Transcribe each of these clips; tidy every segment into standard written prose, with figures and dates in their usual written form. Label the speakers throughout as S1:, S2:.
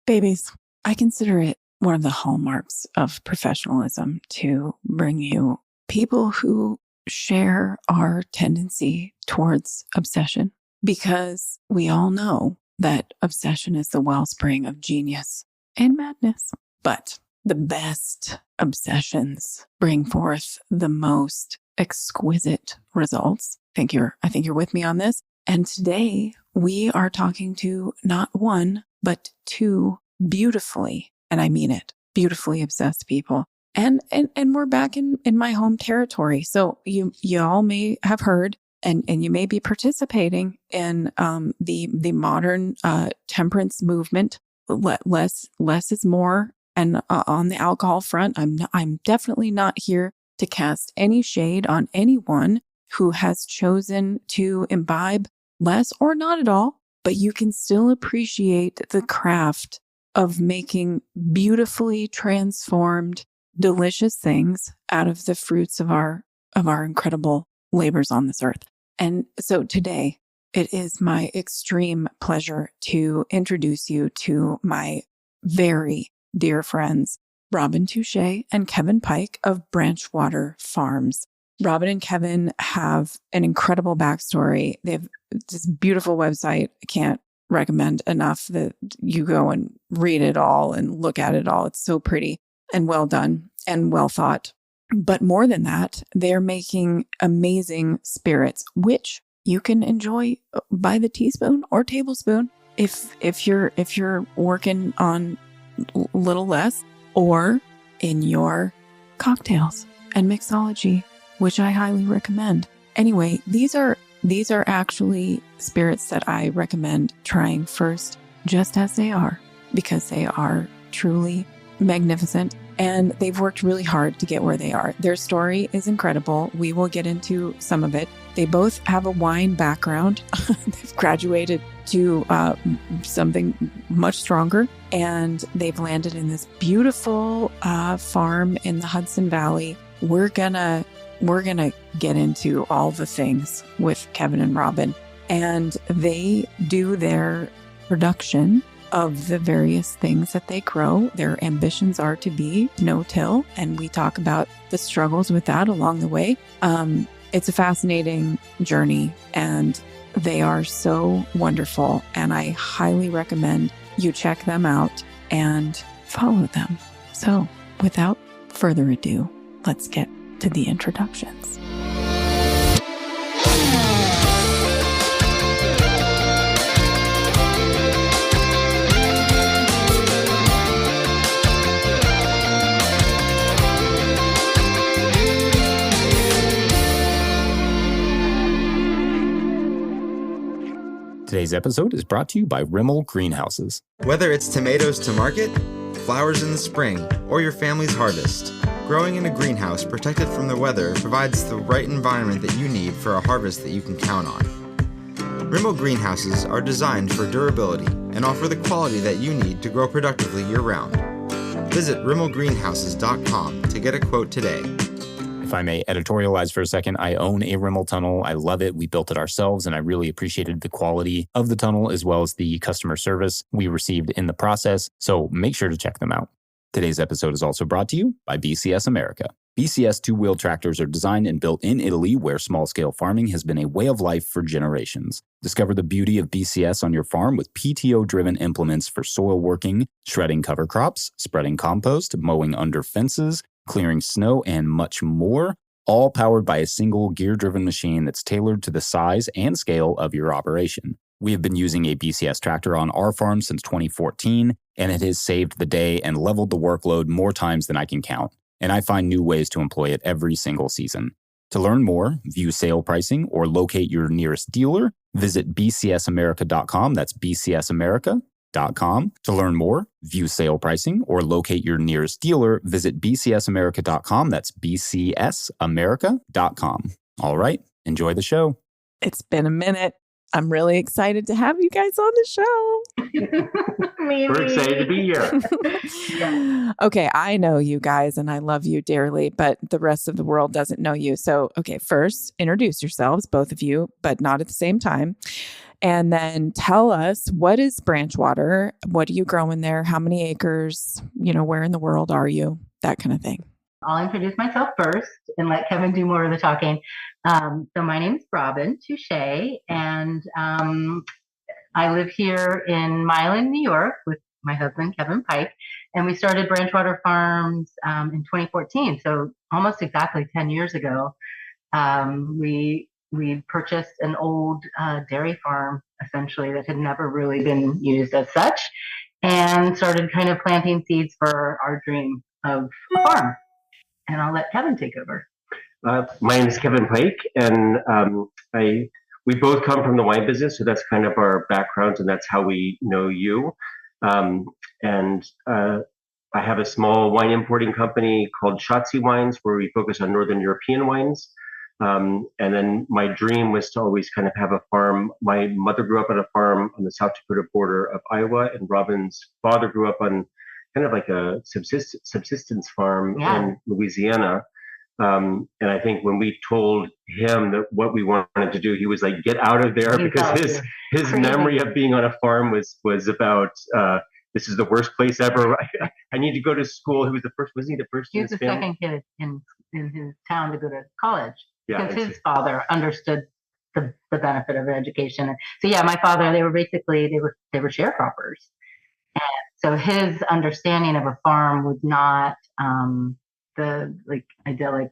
S1: Babies, I consider it one of the hallmarks of professionalism to bring you people who share our tendency towards obsession, because we all know that obsession is the wellspring of genius and madness. But the best obsessions bring forth the most exquisite results. I think you're with me on this. And today we are talking to not one, but two beautifully, and I mean it, beautifully obsessed people. And we're back in my home territory. So you all may have heard, and you may be participating in the modern temperance movement. Less is more. And on the alcohol front, I'm definitely not here to cast any shade on anyone who has chosen to imbibe less or not at all, but you can still appreciate the craft of making beautifully transformed, delicious things out of the fruits of our incredible labors on this earth. And so today, it is my extreme pleasure to introduce you to my very dear friends, Robin Touche and Kevin Pike of Branchwater Farms. Robin and Kevin have an incredible backstory. They have this beautiful website. I can't recommend enough that you go and read it all and look at it all. It's so pretty and well done and well thought. But more than that, they're making amazing spirits, which you can enjoy by the teaspoon or tablespoon if you're working on little less, or in your cocktails and mixology, which I highly recommend. Anyway, these are actually spirits that I recommend trying first, just as they are, because they are truly magnificent and they've worked really hard to get where they are. Their story is incredible. We will get into some of it. They both have a wine background. They've graduated to something much stronger, and they've landed in this beautiful farm in the Hudson Valley. We're gonna get into all the things with Kevin and Robin, and they do their production of the various things that they grow. Their ambitions are to be no-till, and we talk about the struggles with that along the way. It's a fascinating journey, and they are so wonderful, and I highly recommend you check them out and follow them. So without further ado, let's get to the introductions.
S2: Today's episode is brought to you by Rimmel Greenhouses.
S3: Whether it's tomatoes to market, flowers in the spring, or your family's harvest, growing in a greenhouse protected from the weather provides the right environment that you need for a harvest that you can count on. Rimmel Greenhouses are designed for durability and offer the quality that you need to grow productively year-round. Visit rimmelgreenhouses.com to get a quote today.
S2: If I may editorialize for a second, I own a Rimmel tunnel. I love it. We built it ourselves, and I really appreciated the quality of the tunnel as well as the customer service we received in the process. So make sure to check them out. Today's episode is also brought to you by BCS America. BCS two-wheel tractors are designed and built in Italy, where small-scale farming has been a way of life for generations. Discover the beauty of BCS on your farm with PTO-driven implements for soil working, shredding cover crops, spreading compost, mowing under fences, clearing snow, and much more, all powered by a single gear-driven machine that's tailored to the size and scale of your operation. We have been using a BCS tractor on our farm since 2014, and it has saved the day and leveled the workload more times than I can count. And I find new ways to employ it every single season. To learn more, view sale pricing, or locate your nearest dealer, visit bcsamerica.com. That's bcsamerica.com. To learn more, view sale pricing, or locate your nearest dealer, visit bcsamerica.com. That's bcsamerica.com. All right, enjoy the show.
S1: It's been a minute. I'm really excited to have you guys on the show.
S4: We're excited to be here.
S1: Okay, I know you guys and I love you dearly, but the rest of the world doesn't know you. So, okay, first, introduce yourselves, both of you, but not at the same time. And then tell us, what is Branchwater? What do you grow in there? How many acres? Where in the world are you? That kind of thing.
S5: I'll introduce myself first and let Kevin do more of the talking. So my name is Robin Touche, and I live here in Milan, New York with my husband, Kevin Pike, and we started Branchwater Farms in 2014. So almost exactly 10 years ago, we purchased an old dairy farm, essentially, that had never really been used as such, and started kind of planting seeds for our dream of a farm. And I'll let Kevin take over.
S6: My name is Kevin Pike, and we both come from the wine business, so that's kind of our backgrounds, and that's how we know you. I have a small wine importing company called Schatzi Wines, where we focus on Northern European wines. And then my dream was to always kind of have a farm. My mother grew up on a farm on the South Dakota border of Iowa, and Robin's father grew up on kind of like a subsistence farm in Louisiana. And I think when we told him that what we wanted to do, he was like, "Get out of there," because his memory of being on a farm was about this is the worst place ever. I need to go to school. He was the first. Wasn't he the first?
S5: He was the second kid in his town to go to college, because his father understood the benefit of education. So my father, they were sharecroppers. And so his understanding of a farm was not the idyllic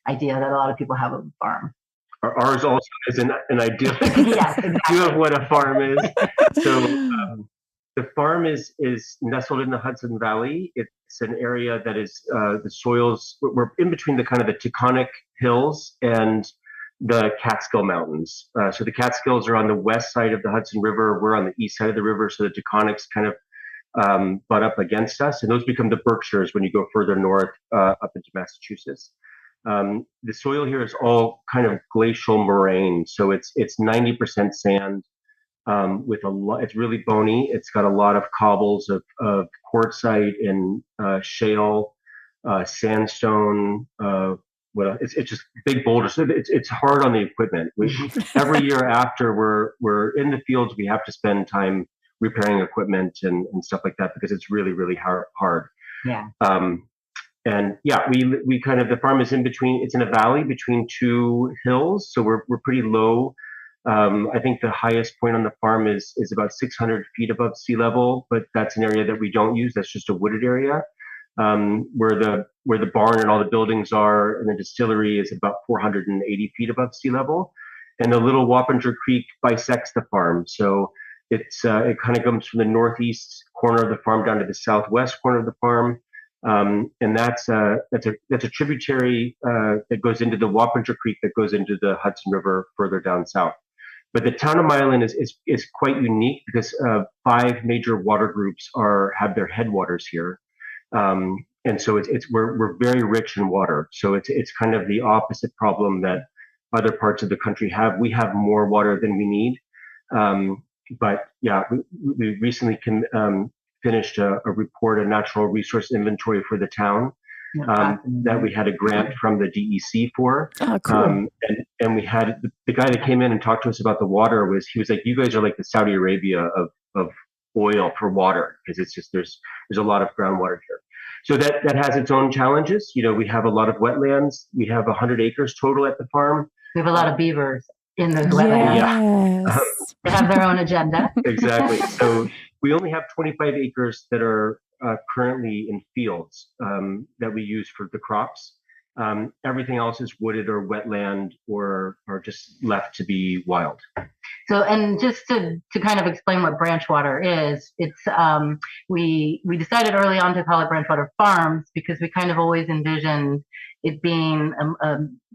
S5: idea that a lot of people have of a farm.
S6: Ours also is an idyllic
S5: yes, exactly.
S6: view of what a farm is. So the farm is nestled in the Hudson Valley. It's an area that is the soils. We're in between the kind of the Taconic Hills and the Catskill Mountains. So the Catskills are on the west side of the Hudson River. We're on the east side of the river. So the Taconics kind of butt up against us, and those become the Berkshires when you go further north up into Massachusetts. The soil here is all kind of glacial moraine, so it's 90% sand with a lot. It's really bony. It's got a lot of cobbles of quartzite and shale, sandstone. It's just big boulders. It's hard on the equipment. Every year after we're in the fields, we have to spend time repairing equipment and stuff like that, because it's really, really hard.
S5: Yeah.
S6: We kind of, the farm is in between, it's in a valley between two hills. So we're pretty low. I think the highest point on the farm is about 600 feet above sea level, but that's an area that we don't use. That's just a wooded area. Where the barn and all the buildings are, and the distillery is about 480 feet above sea level. And the little Wappinger Creek bisects the farm. So it kind of comes from the northeast corner of the farm down to the southwest corner of the farm, and that's a tributary that goes into the Wappinger Creek that goes into the Hudson River further down south. But the town of Milan is quite unique because 5 major water groups have their headwaters here, and so we're very rich in water. So it's kind of the opposite problem that other parts of the country have. We have more water than we need. But we recently finished a report, a natural resource inventory for the town that we had a grant from the DEC for.
S1: Oh, cool.
S6: And we had the guy that came in and talked to us about the water he was like, "You guys are like the Saudi Arabia of oil for water," because it's just there's a lot of groundwater here. So that has its own challenges. We have a lot of wetlands. We have 100 acres total at the farm.
S5: We have a lot of beavers in the wetlands.
S1: Yes.
S5: They have their own agenda.
S6: Exactly. So we only have 25 acres that are currently in fields that we use for the crops. Everything else is wooded or wetland or just left to be wild.
S5: So, and just to kind of explain what Branchwater is, it's we decided early on to call it Branchwater Farms because we kind of always envisioned it being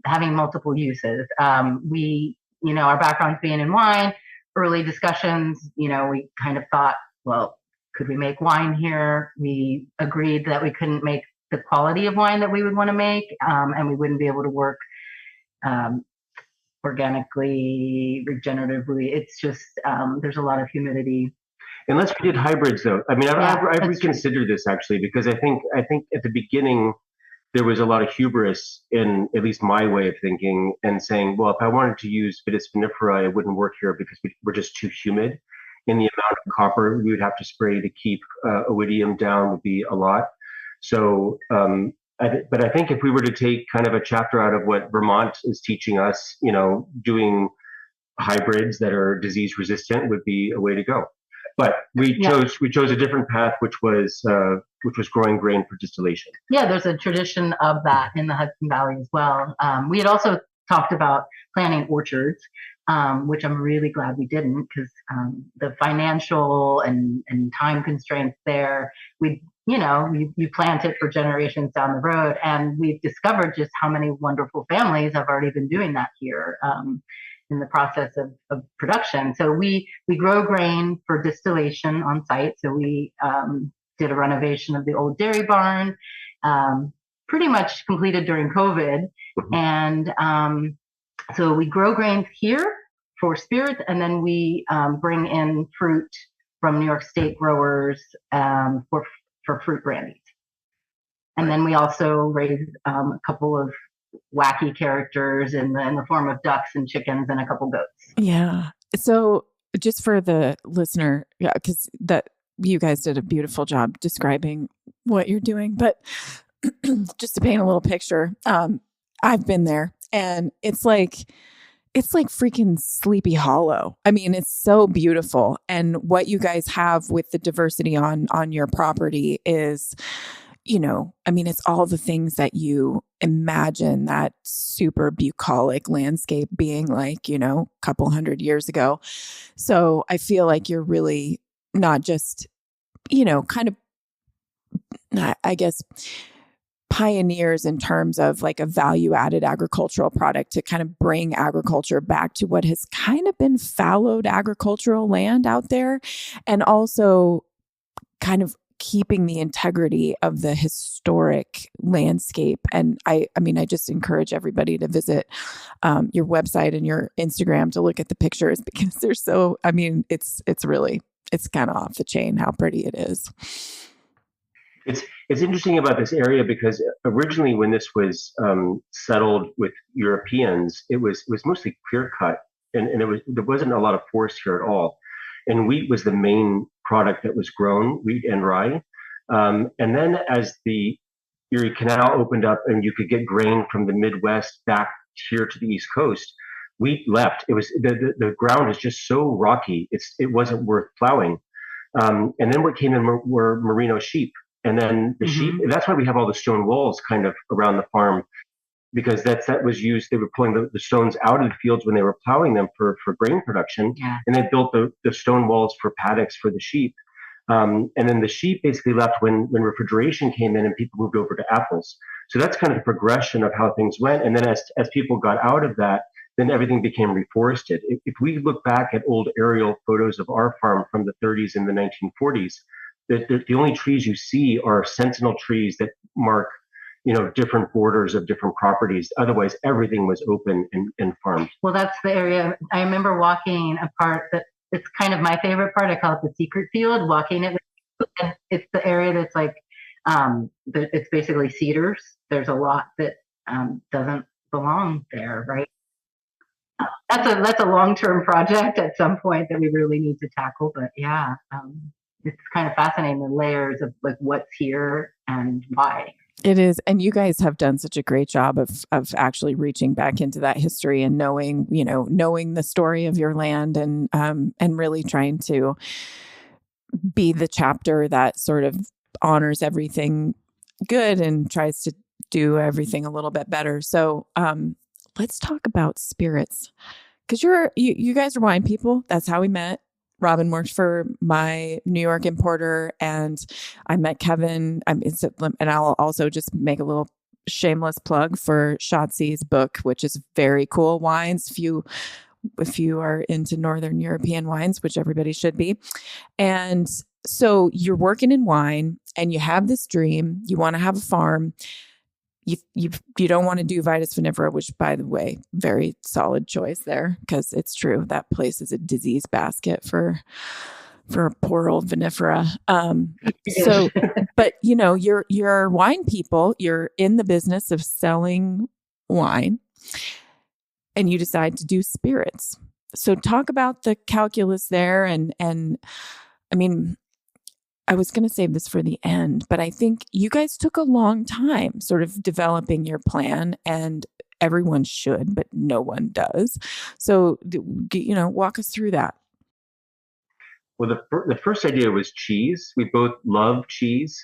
S5: having multiple uses. Our backgrounds being in wine, early discussions, we kind of thought, well, could we make wine here? We agreed that we couldn't make the quality of wine that we would want to make, and we wouldn't be able to work organically, regeneratively. It's just there's a lot of humidity.
S6: Unless we did hybrids, though. I mean, I've reconsidered
S5: true.
S6: this actually, because I think at the beginning there was a lot of hubris in at least my way of thinking and saying, well, if I wanted to use Vitis vinifera, it wouldn't work here because we're just too humid. And the amount of copper we would have to spray to keep oidium down would be a lot. So, but I think if we were to take kind of a chapter out of what Vermont is teaching us, doing hybrids that are disease resistant would be a way to go. But we chose a different path, which was growing grain for distillation.
S5: Yeah, there's a tradition of that in the Hudson Valley as well. We had also talked about planting orchards, which I'm really glad we didn't, because the financial and time constraints there, you plant it for generations down the road, and we've discovered just how many wonderful families have already been doing that here. In the process of production. So we grow grain for distillation on site. So we did a renovation of the old dairy barn, pretty much completed during COVID. And so we grow grains here for spirits, and then we bring in fruit from New York State growers for fruit brandies. And then we also raise a couple of wacky characters in the form of ducks and chickens and a couple goats.
S1: Yeah. So just for the listener, because you guys did a beautiful job describing what you're doing, but just to paint a little picture, I've been there, and it's like freaking Sleepy Hollow. I mean, it's so beautiful. And what you guys have with the diversity on your property is, it's all the things that you imagine that super bucolic landscape being like, a couple hundred years ago. So I feel like you're really not just, kind of, I guess, pioneers in terms of like a value-added agricultural product to kind of bring agriculture back to what has kind of been fallowed agricultural land out there, and also kind of keeping the integrity of the historic landscape. And I just encourage everybody to visit your website and your Instagram to look at the pictures, because they're so, it's kind of off the chain how pretty it is.
S6: It's interesting about this area because originally when this was settled with Europeans, it was mostly clear cut, and there wasn't a lot of forest here at all. And wheat was the main product that was grown, wheat and rye. And then as the Erie Canal opened up and you could get grain from the Midwest back here to the East Coast, wheat left. It was the ground is just so rocky. It wasn't worth plowing. And then what came in were merino sheep. And then the sheep, that's why we have all the stone walls kind of around the farm, because that was used. They were pulling the stones out of the fields when they were plowing them for grain production. Yeah. And they built the stone walls for paddocks for the sheep. And then the sheep basically left when refrigeration came in and people moved over to apples. So that's kind of the progression of how things went. And then as people got out of that, then everything became reforested. If we look back at old aerial photos of our farm from the 30s and the 1940s, the only trees you see are sentinel trees that mark, different borders of different properties. Otherwise, everything was open and farmed.
S5: Well, that's the area. I remember walking a part that it's kind of my favorite part. I call it the secret field, walking it. And it's the area that's like, it's basically cedars. There's a lot that doesn't belong there, right? That's a long-term project at some point that we really need to tackle. But yeah, it's kind of fascinating, the layers of like what's here and why.
S1: It is. And you guys have done such a great job of actually reaching back into that history and knowing the story of your land and really trying to be the chapter that sort of honors everything good and tries to do everything a little bit better. So let's talk about spirits, because you guys are wine people. That's how we met. Robin worked for my New York importer, and I met Kevin. And I'll also just make a little shameless plug for Schatzi's book, which is very cool wines. If you are into Northern European wines, which everybody should be. And so you're working in wine and you have this dream. You want to have a farm. You don't want to do Vitis vinifera, which, by the way, very solid choice there, because it's true that place is a disease basket for for poor old vinifera. So, but you know, you're wine people, you're in the business of selling wine, and you decide to do spirits. So talk about the calculus there. And I mean, I was going to save this for the end, but I think you guys took a long time sort of developing your plan, and everyone should, but no one does. So, you know, walk us through that.
S6: Well, the first idea was cheese. We both love cheese.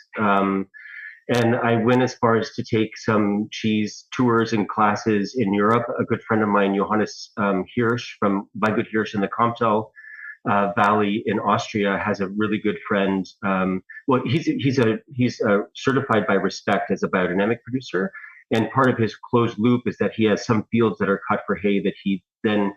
S6: And I went as far as to take some cheese tours and classes in Europe. A good friend of mine, Johannes Hirsch from Weingut Hirsch in the Comtal Valley in Austria, has a really good friend. Well, he's certified by Respect as a biodynamic producer. And part of his closed loop is that he has some fields that are cut for hay that he then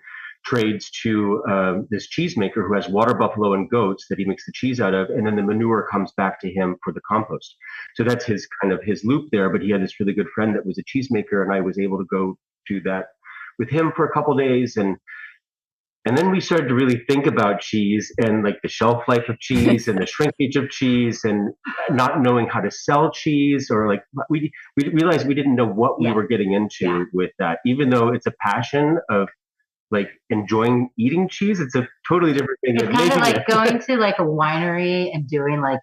S6: trades to this cheesemaker who has water buffalo and goats that he makes the cheese out of, and then the manure comes back to him for the compost. So that's his kind of his loop there. But he had this really good friend that was a cheesemaker, and I was able to go do that with him for a couple of days, and then we started to really think about cheese and like the shelf life of cheese and the shrinkage of cheese, and not knowing how to sell cheese, or like we realized we didn't know what we were getting into with that, even though it's a passion of like enjoying eating cheese. It's a totally different thing.
S5: It's kind of like going to like a winery and doing like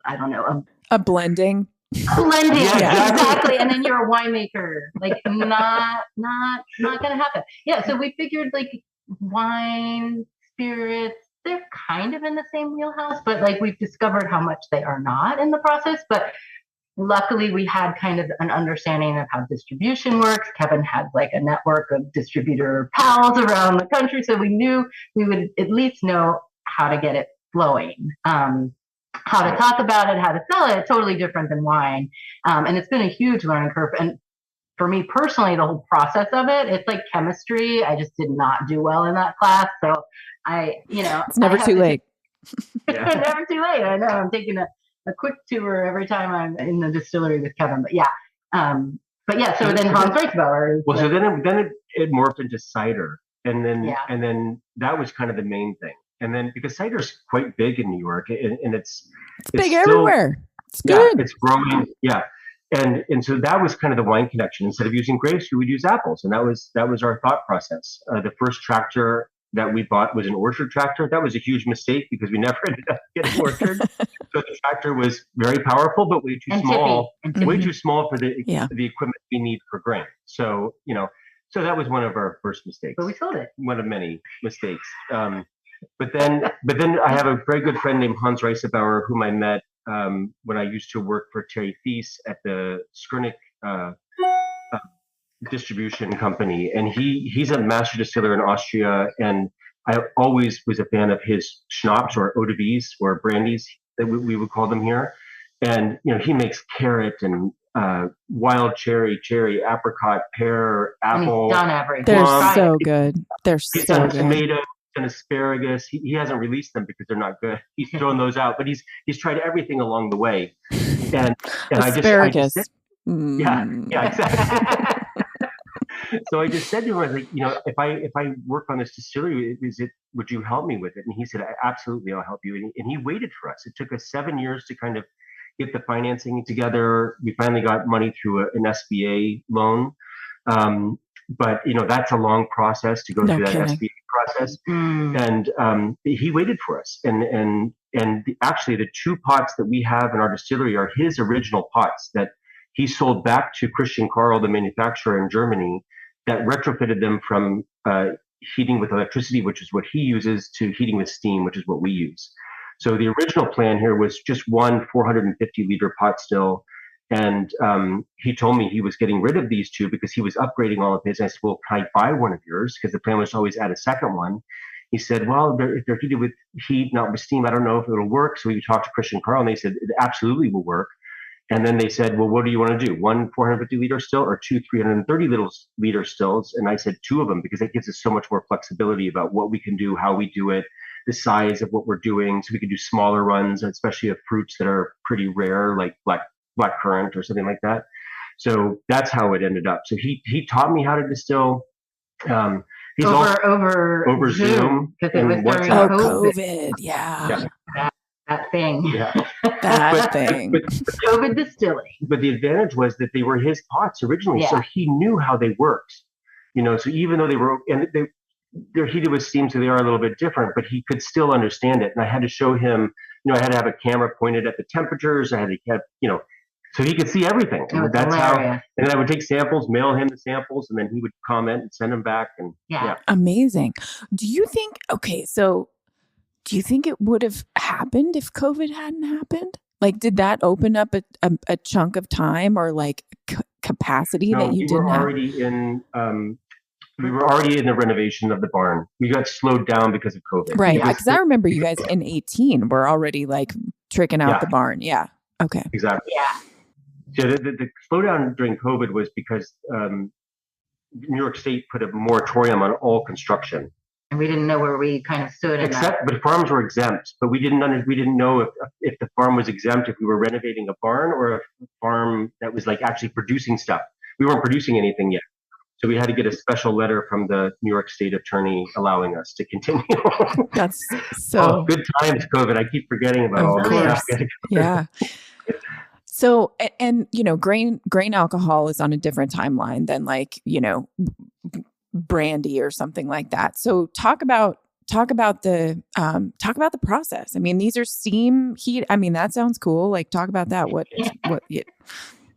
S5: I don't know,
S1: a blending.
S5: Blending, yeah, exactly. And then you're a winemaker. Like not gonna happen. Yeah. So we figured like wine, spirits, they're kind of in the same wheelhouse, but like we've discovered how much they are not in the process. But luckily, we had kind of an understanding of how distribution works. Kevin had like a network of distributor pals around the country, so we knew we would at least know how to get it flowing, how to talk about it, how to sell it. Totally different than wine, and it's been a huge learning curve. And for me personally, the whole process of it, it's like chemistry. I just did not do well in that class, so it's
S1: never too late.
S5: Never too late. I know. I'm taking a quick tour every time I'm in the distillery with Kevin, but so then Hans Reisbauer.
S6: Well, so then it morphed into cider, and then that was kind of the main thing. And then because cider's quite big in New York, and it's
S1: big
S6: still,
S1: everywhere. It's good.
S6: It's growing. Yeah. And so that was kind of the wine connection. Instead of using grapes, we would use apples. And that was our thought process. The first tractor that we bought was an orchard tractor. That was a huge mistake because we never ended up getting orchard. So the tractor was very powerful, but way too small. Way too small for the equipment we need for grain. So, so that was one of our first mistakes.
S5: But we sold it.
S6: One of many mistakes. But then I have a very good friend named Hans Reisbauer, whom I met when I used to work for Terry Thies at the Skurnik distribution company, and he's a master distiller in Austria, and I always was a fan of his schnapps or eau de vie or brandies that we would call them here. And he makes carrot and wild cherry, apricot, pear, apple.
S5: He's done everything.
S1: They're so good.
S6: He's done tomatoes and asparagus. He hasn't released them because they're not good. He's thrown those out, but he's tried everything along the way. And
S1: asparagus.
S6: Yeah, exactly. So I just said to him, I was like, if I work on this distillery, would you help me with it? And he said, absolutely, I'll help you. And he waited for us. It took us 7 years to kind of get the financing together. We finally got money through an SBA loan. But that's a long process to go through that SBA process. And he waited for us. And actually the 2 pots that we have in our distillery are his original pots that he sold back to Christian Karl, the manufacturer in Germany, that retrofitted them from heating with electricity, which is what he uses, to heating with steam, which is what we use. So the original plan here was just one 450-liter pot still. And he told me he was getting rid of these 2 because he was upgrading all of his. And I said, well, can I buy one of yours? Because the plan was to always add a second one. He said, well, if they're heated with heat, not with steam, I don't know if it'll work. So we talked to Christian Karl, and they said, it absolutely will work. And then they said, well, what do you want to do? 1 450-liter still or 2 330-liter stills? And I said 2 of them because that gives us so much more flexibility about what we can do, how we do it, the size of what we're doing. So we can do smaller runs, especially of fruits that are pretty rare, like black currant or something like that. So that's how it ended up. So he taught me how to distill. He's
S5: over
S6: Zoom
S5: because it was during
S6: WhatsApp.
S1: COVID. Yeah.
S5: That thing.
S6: Yeah.
S1: That thing.
S5: COVID distilling.
S6: But the advantage was that they were his pots originally, so
S5: Yeah.
S6: he knew how they worked. So even though they're heated with steam, so they are a little bit different, but he could still understand it. And I had to show him, I had to have a camera pointed at the temperatures. I had to have, so he could see everything.
S5: It was
S6: That's
S5: hilarious.
S6: and then I would take samples, mail him the samples, and then he would comment and send them back. And
S5: Yeah.
S1: Amazing. Do you think it would have happened if COVID hadn't happened? Like, did that open up a chunk of time or like capacity that you didn't have?
S6: We were already in the renovation of the barn. We got slowed down because of COVID.
S1: Right. Because I remember you guys in 2018 were already like tricking out the barn. Yeah. Okay.
S6: Exactly.
S5: Yeah.
S6: So the slowdown during COVID was because New York State put a moratorium on all construction.
S5: And we didn't know where we kind of stood.
S6: But farms were exempt. But we didn't know if the farm was exempt, if we were renovating a barn or a farm that was like actually producing stuff. We weren't producing anything yet. So we had to get a special letter from the New York State attorney allowing us to continue.
S1: That's so
S6: good times, COVID. I keep forgetting about all this stuff.
S1: Yeah. So, and grain alcohol is on a different timeline than like, brandy or something like that. So talk about the process. I mean, these are steam heat. I mean, that sounds cool. Like, talk about that. Well,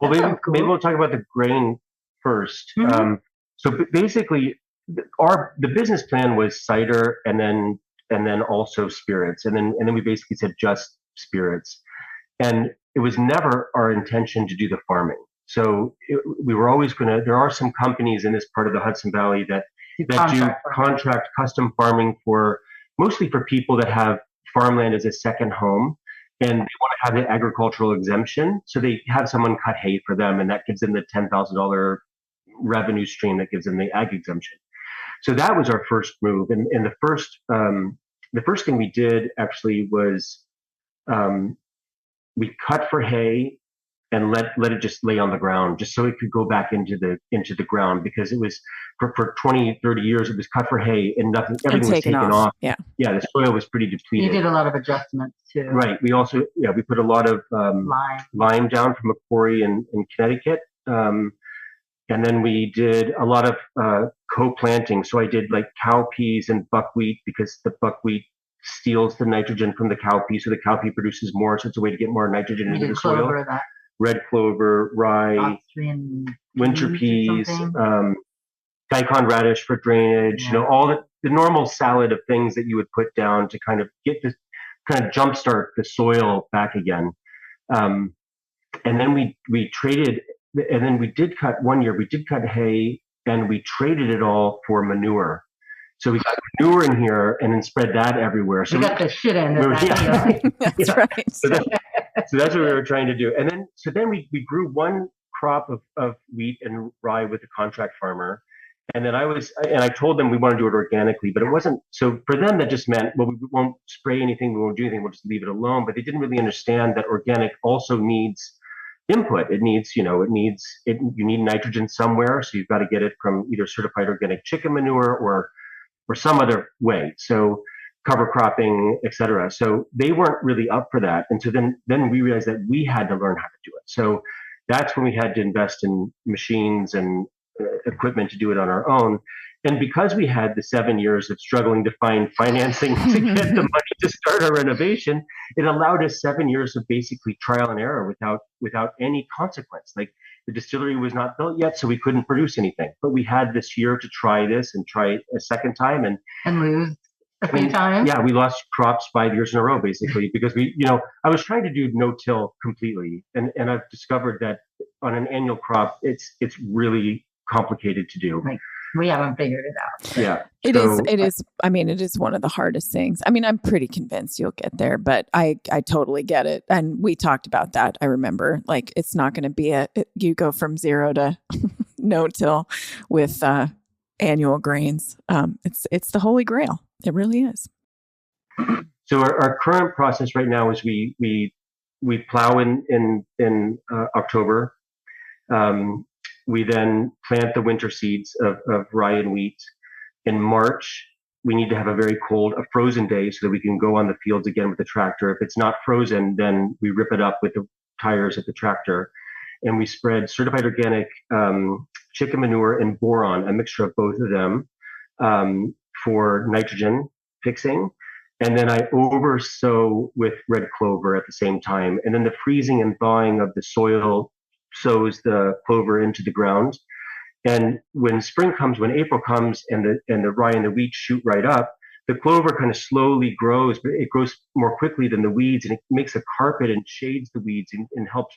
S6: maybe we'll talk about the grain first.
S5: Mm-hmm.
S6: So basically, the business plan was cider and then also spirits, and then we basically said just spirits, and it was never our intention to do the farming. So we were always there are some companies in this part of the Hudson Valley that do contract custom farming mostly for people that have farmland as a second home, and they want to have the agricultural exemption. So they have someone cut hay for them, and that gives them the $10,000 revenue stream that gives them the ag exemption. So that was our first move. And the first thing we did actually was we cut for hay and let it just lay on the ground, just so it could go back into the ground, because it was for 20, 30 years, it was cut for hay and everything was taken off.
S1: Yeah.
S6: Yeah. The soil was pretty depleted.
S5: You did a lot of adjustments too.
S6: Right. We also, we put a lot of lime down from a quarry in Connecticut. And then we did a lot of co-planting. So I did like cowpeas and buckwheat, because the buckwheat steals the nitrogen from the cowpea. So the cowpea produces more. So it's a way to get more nitrogen into the soil. Red clover, rye, winter peas, daikon radish for drainage, all the normal salad of things that you would put down to kind of get this kind of jumpstart the soil back again. And then we traded. And then we did cut hay, and we traded it all for manure. So we got manure in here and then spread that everywhere. So
S5: we got the shit in there.
S1: That's right.
S6: So that's what we were trying to do. And then we grew one crop of wheat and rye with a contract farmer. And then I told them we want to do it organically, but it wasn't. So for them, that just meant, well, we won't spray anything, we won't do anything, we'll just leave it alone. But they didn't really understand that organic also needs input. You need nitrogen somewhere. So you've got to get it from either certified organic chicken manure or some other way. So cover cropping, etc. So they weren't really up for that. And so then we realized that we had to learn how to do it. So that's when we had to invest in machines and equipment to do it on our own. And because we had the 7 years of struggling to find financing to get the money to start our renovation, it allowed us 7 years of basically trial and error without any consequence. Like, the distillery was not built yet, so we couldn't produce anything. But we had this year to try this and try a second time and
S5: lose a few times.
S6: Yeah, we lost crops 5 years in a row, basically, because I was trying to do no-till completely. And I've discovered that on an annual crop, it's really complicated to do.
S5: Right. We haven't figured it out.
S6: Yeah.
S1: It is. I mean, it is one of the hardest things. I mean, I'm pretty convinced you'll get there, but I totally get it. And we talked about that. I remember, like, it's not going to be you go from 0 to no-till with annual grains. It's the holy grail. It really is.
S6: So our current process right now is we plow in October. We then plant the winter seeds of rye and wheat, In March, we need to have a frozen day so that we can go on the fields again with the tractor. If it's not frozen, then we rip it up with the tires at the tractor. And we spread certified organic chicken manure and boron, a mixture of both of them, for nitrogen fixing. And then I oversow with red clover at the same time. And then the freezing and thawing of the soil sows the clover into the ground. And when spring comes, when April comes, and the rye and the wheat shoot right up, the clover kind of slowly grows, but it grows more quickly than the weeds, and it makes a carpet and shades the weeds and helps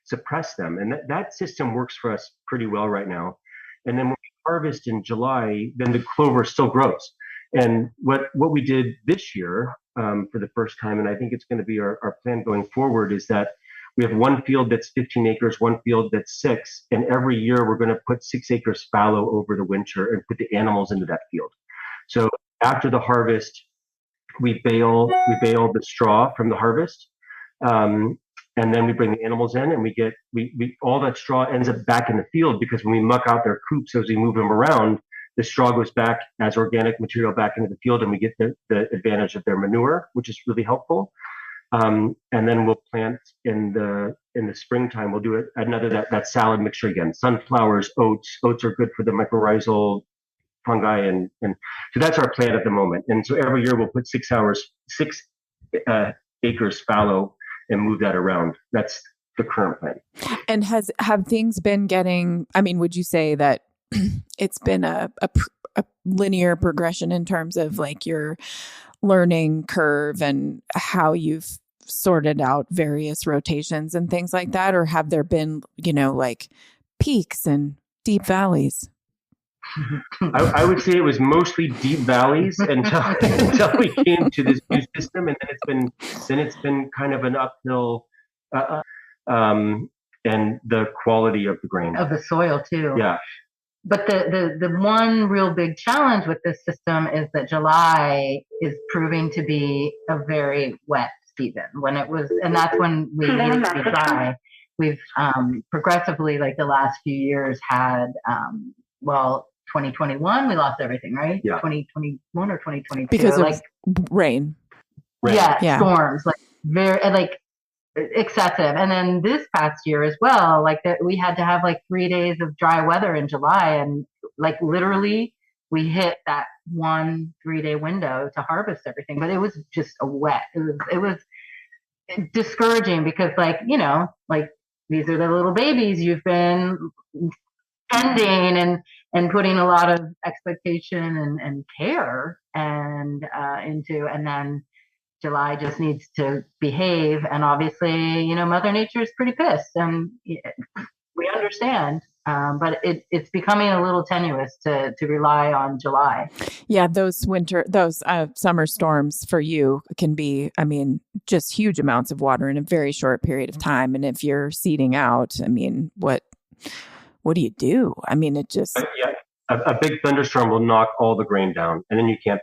S6: suppress them. And that system works for us pretty well right now. And then when we harvest in July, then the clover still grows. And what we did this year for the first time, and I think it's going to be our plan going forward, is that we have one field that's 15 acres, one field that's 6, and every year we're going to put 6 acres fallow over the winter and put the animals into that field. So after the harvest, we bale the straw from the harvest, and then we bring the animals in, and we all that straw ends up back in the field, because when we muck out their coops as we move them around, the straw goes back as organic material back into the field, and we get the advantage of their manure, which is really helpful. And then we'll plant in the springtime. We'll do that salad mixture again. Sunflowers, oats. Oats are good for the mycorrhizal fungi, and so that's our plan at the moment. And so every year we'll put 6 acres fallow and move that around. That's the current plan.
S1: And have things been getting? I mean, would you say that it's been a linear progression in terms of like your learning curve and how you've sorted out various rotations and things like that? Or have there been, like peaks and deep valleys?
S6: I would say it was mostly deep valleys until we came to this new system, and then it's been kind of an uphill, and the quality of the grain,
S5: of the soil too.
S6: Yeah.
S5: But the one real big challenge with this system is that July is proving to be a very wet season and that's when we needed to be dry. We've progressively, like the last few years, had 2021 we lost everything, right?
S6: Yeah.
S5: 2021 or 2022
S1: because of rain.
S5: Yeah, storms, like very excessive. And then this past year as well, like that we had to have like 3 days of dry weather in July, and like literally we hit that 1 3-day window to harvest everything, but it was just it was discouraging, because like these are the little babies you've been tending and putting a lot of expectation and care and into, and then July just needs to behave. And obviously, Mother Nature is pretty pissed, and we understand. But it's becoming a little tenuous to rely on July.
S1: Yeah, those summer storms for you can be, just huge amounts of water in a very short period of time. And if you're seeding out, what do you do? It just
S6: a big thunderstorm will knock all the grain down, and then you can't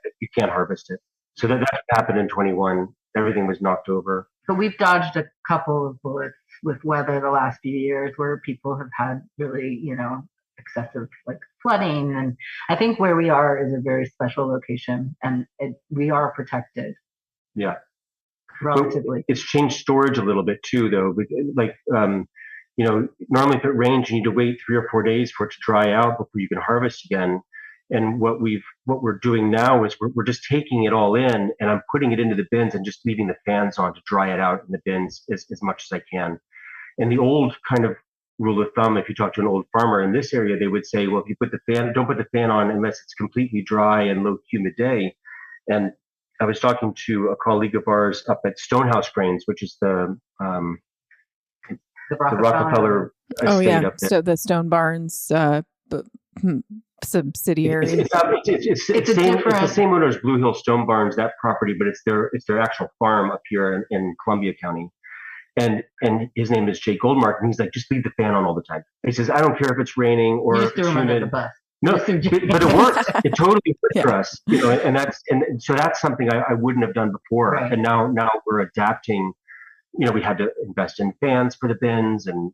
S6: harvest it. So that happened in 21. Everything was knocked over.
S5: But we've dodged a couple of bullets with weather the last few years, where people have had really, excessive like flooding. And I think where we are is a very special location, and we are protected.
S6: Yeah.
S5: Relatively.
S6: It's changed storage a little bit too, though. Like, normally if it rains, you need to wait 3 or 4 days for it to dry out before you can harvest again. And what we're doing now is we're just taking it all in, and I'm putting it into the bins and just leaving the fans on to dry it out in the bins as much as I can. And the old kind of rule of thumb, if you talk to an old farmer in this area, they would say, well, if you don't put the fan on unless it's completely dry and low humid day. And I was talking to a colleague of ours up at Stonehouse Grains, which is the Rockefeller estate up there.
S1: So the Stone Barns subsidiary.
S6: It's the same owner as Blue Hill Stone Barns, that property, but it's their actual farm up here in Columbia County. And his name is Jay Goldmark, and he's like, just leave the fan on all the time. He says, I don't care if it's raining or if it's humid. No, but it works. It totally works for us, and so that's something I wouldn't have done before. Right. And now we're adapting. We had to invest in fans for the bins, and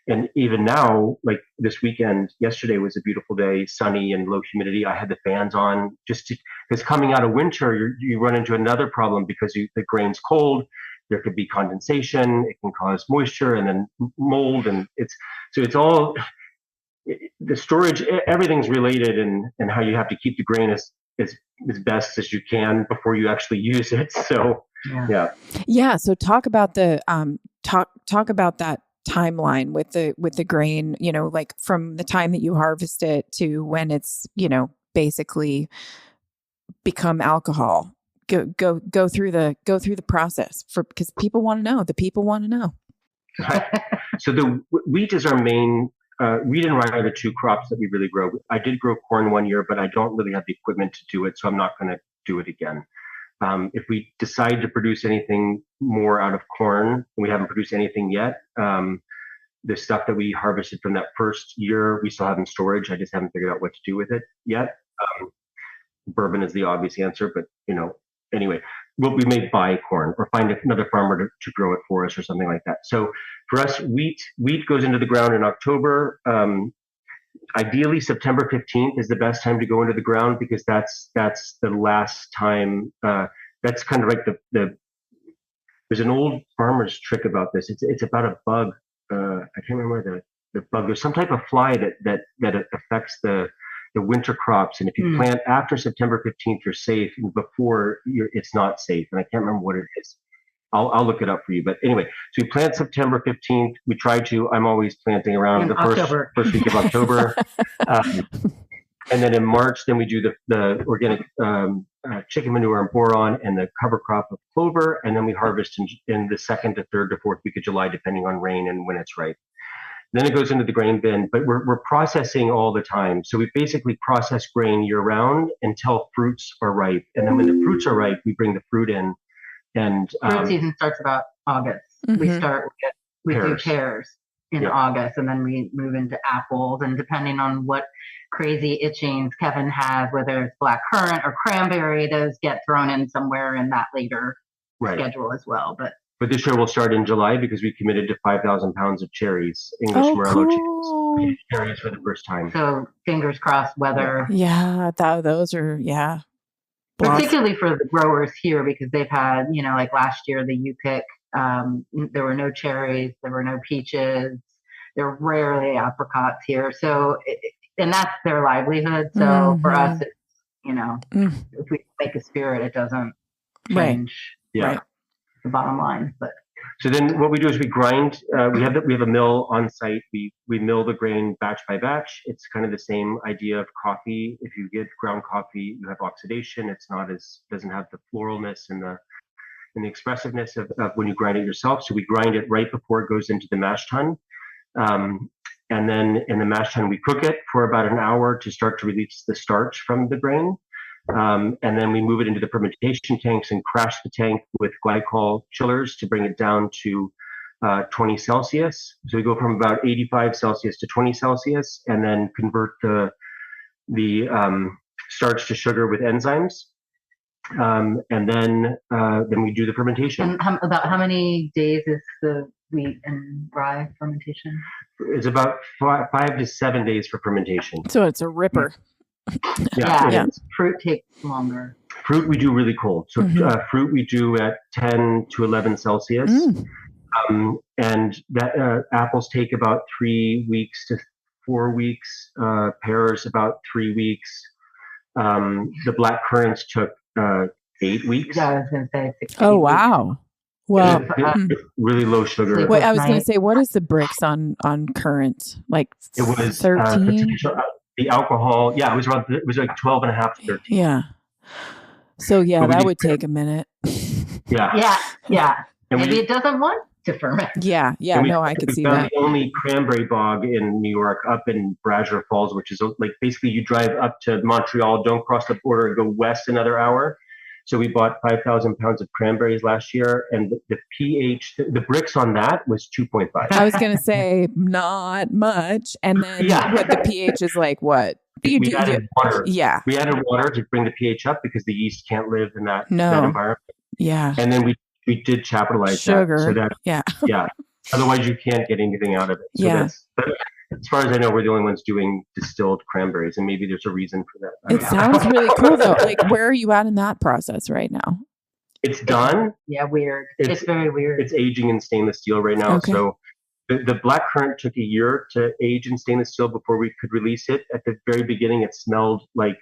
S6: And even now, like this weekend, yesterday was a beautiful day, sunny and low humidity. I had the fans on because coming out of winter, you run into another problem because the grain's cold. There could be condensation. It can cause moisture and then mold. And it's all the storage, everything's related, and how you have to keep the grain as best as you can before you actually use it. So, yeah.
S1: Yeah. So talk about the, talk about that timeline with the grain, like from the time that you harvest it to when it's, basically become alcohol. Go through the process because people want to know. The people want to know.
S6: Right. So the wheat is our main, wheat and rye are the two crops that we really grow. I did grow corn one year, but I don't really have the equipment to do it. So I'm not going to do it again. If we decide to produce anything more out of corn, we haven't produced anything yet. The stuff that we harvested from that first year, we still have in storage. I just haven't figured out what to do with it yet. Bourbon is the obvious answer, but anyway, we may buy corn or find another farmer to grow it for us or something like that. So for us, wheat goes into the ground in October. Ideally, September 15th is the best time to go into the ground because that's the last time. That's kind of like there's an old farmer's trick about this. It's about a bug. I can't remember the bug. There's some type of fly that affects the winter crops. And if you plant after September 15th, you're safe. And before it's not safe. And I can't remember what it is. I'll look it up for you. But anyway, so we plant September 15th. We try to. I'm always planting around the first week of October. And then in March, then we do the organic chicken manure and boron and the cover crop of clover. And then we harvest in the second to third to fourth week of July, depending on rain and when it's ripe. Then it goes into the grain bin, but we're processing all the time. So we basically process grain year round until fruits are ripe. And then when the fruits are ripe, we bring the fruit in. And
S5: fruit season starts about August.
S1: Mm-hmm.
S5: We do pears in August, and then we move into apples. And depending on what crazy itchings Kevin has, whether it's black currant or cranberry, those get thrown in somewhere in that later schedule as well. But
S6: this year we'll start in July because we committed to 5,000 pounds of cherries, English Morello cherries for the first time.
S5: So fingers crossed weather.
S1: Yeah, those are,
S5: particularly for the growers here because they've had, like last year, the U-pick, there were no cherries, there were no peaches, there were rarely apricots here. So, and that's their livelihood. So for us, it's, if we make a spirit, it doesn't change the bottom line. But
S6: so then what we do is we grind. We have a mill on site. We mill the grain batch by batch. It's kind of the same idea of coffee. If you get ground coffee, you have oxidation. It's doesn't have the floralness and the expressiveness of when you grind it yourself. So we grind it right before it goes into the mash tun. And then in the mash tun, we cook it for about an hour to start to release the starch from the grain. And then we move it into the fermentation tanks and crash the tank with glycol chillers to bring it down to 20 Celsius. So we go from about 85 Celsius to 20 Celsius and then convert the starch to sugar with enzymes. And then we do the fermentation.
S5: And about how many days is the wheat and rye fermentation?
S6: It's about 5 to 7 days for fermentation.
S1: So it's a ripper.
S5: Yeah. Fruit takes longer.
S6: Fruit we do really cold. So fruit we do at 10 to 11 Celsius. And that apples take about 3 weeks to 4 weeks. Pears about 3 weeks. The black currants took 8 weeks.
S5: Yeah, I was going to say 6
S1: Oh, wow. Well,
S6: really low sugar.
S1: Wait, I was going to say, what is the bricks on currant? Like
S6: it was
S1: 13?
S6: The alcohol, it was like 12 and a half to 13.
S1: Yeah. So that would take a minute.
S5: Yeah. Maybe it doesn't want to ferment.
S1: Yeah. No, I could see that.
S6: The only cranberry bog in New York up in Brazier Falls, which is like basically you drive up to Montreal, don't cross the border and go west another hour. So we bought 5,000 pounds of cranberries last year, and the pH, the bricks on that was 2.5.
S1: I was going to say not much, and then what the pH is like? What
S6: we added water.
S1: Yeah,
S6: we added water to bring the pH up because the yeast can't live in that environment.
S1: Yeah,
S6: and then we did chaptalize
S1: sugar.
S6: That, so that Otherwise, you can't get anything out of it. So but as far as I know, we're the only ones doing distilled cranberries, and maybe there's a reason for that.
S1: It sounds really cool, though. Like, where are you at in that process right now?
S6: It's done.
S5: Yeah, weird. It's very weird.
S6: It's aging in stainless steel right now.
S1: Okay.
S6: So the black currant took a year to age in stainless steel before we could release it. At the very beginning, it smelled like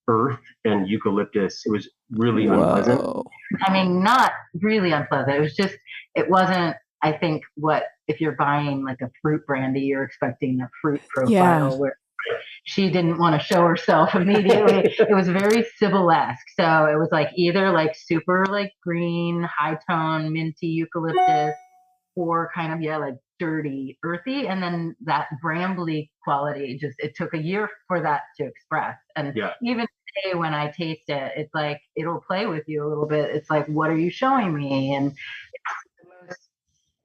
S6: earth and eucalyptus. It was really unpleasant.
S5: I mean, not really unpleasant. It wasn't, I think, if you're buying like a fruit brandy, you're expecting a fruit profile where she didn't want to show herself immediately. It was very Sybil-esque. So it was like either like super like green, high tone, minty eucalyptus, or kind of, like dirty, earthy. And then that brambly quality, it took a year for that to express. And even today when I taste it, it's like, it'll play with you a little bit. It's like, what are you showing me? And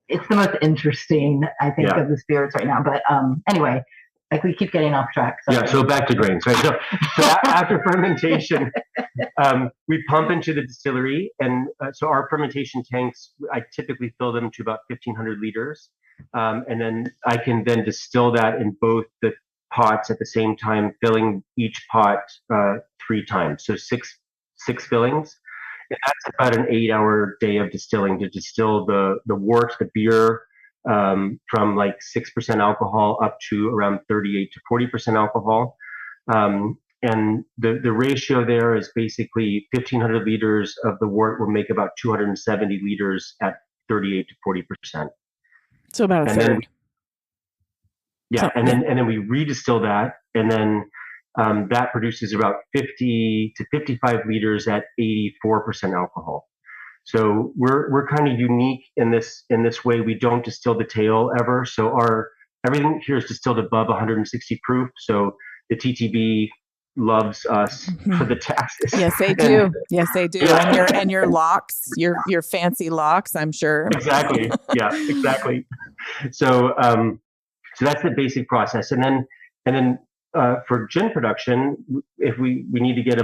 S5: it's the most interesting, I think, of the spirits right now. But anyway, like we keep getting off track.
S6: So back to grains, right? So after fermentation, we pump into the distillery. And so our fermentation tanks, I typically fill them to about 1,500 liters. And then I can then distill that in both the pots at the same time, filling each pot 3 times. So six fillings. And that's about an 8-hour day of distilling to distill the wort, the beer, from like 6% alcohol up to around 38 to 40% alcohol. And the ratio there is basically 1,500 liters of the wort will make about 270 liters at 38 to 40%.
S1: So about a third.
S6: And then we redistill that, and then that produces about 50 to 55 liters at 84% alcohol. So we're kind of unique in this way. We don't distill the tail ever. So everything here is distilled above 160 proof. So the TTB loves us for the taxes.
S1: Yes, they do. Yes, they do. Yeah. And your locks, your fancy locks, I'm sure.
S6: Exactly. Yeah, exactly. So that's the basic process. And then for gin production, if we need to get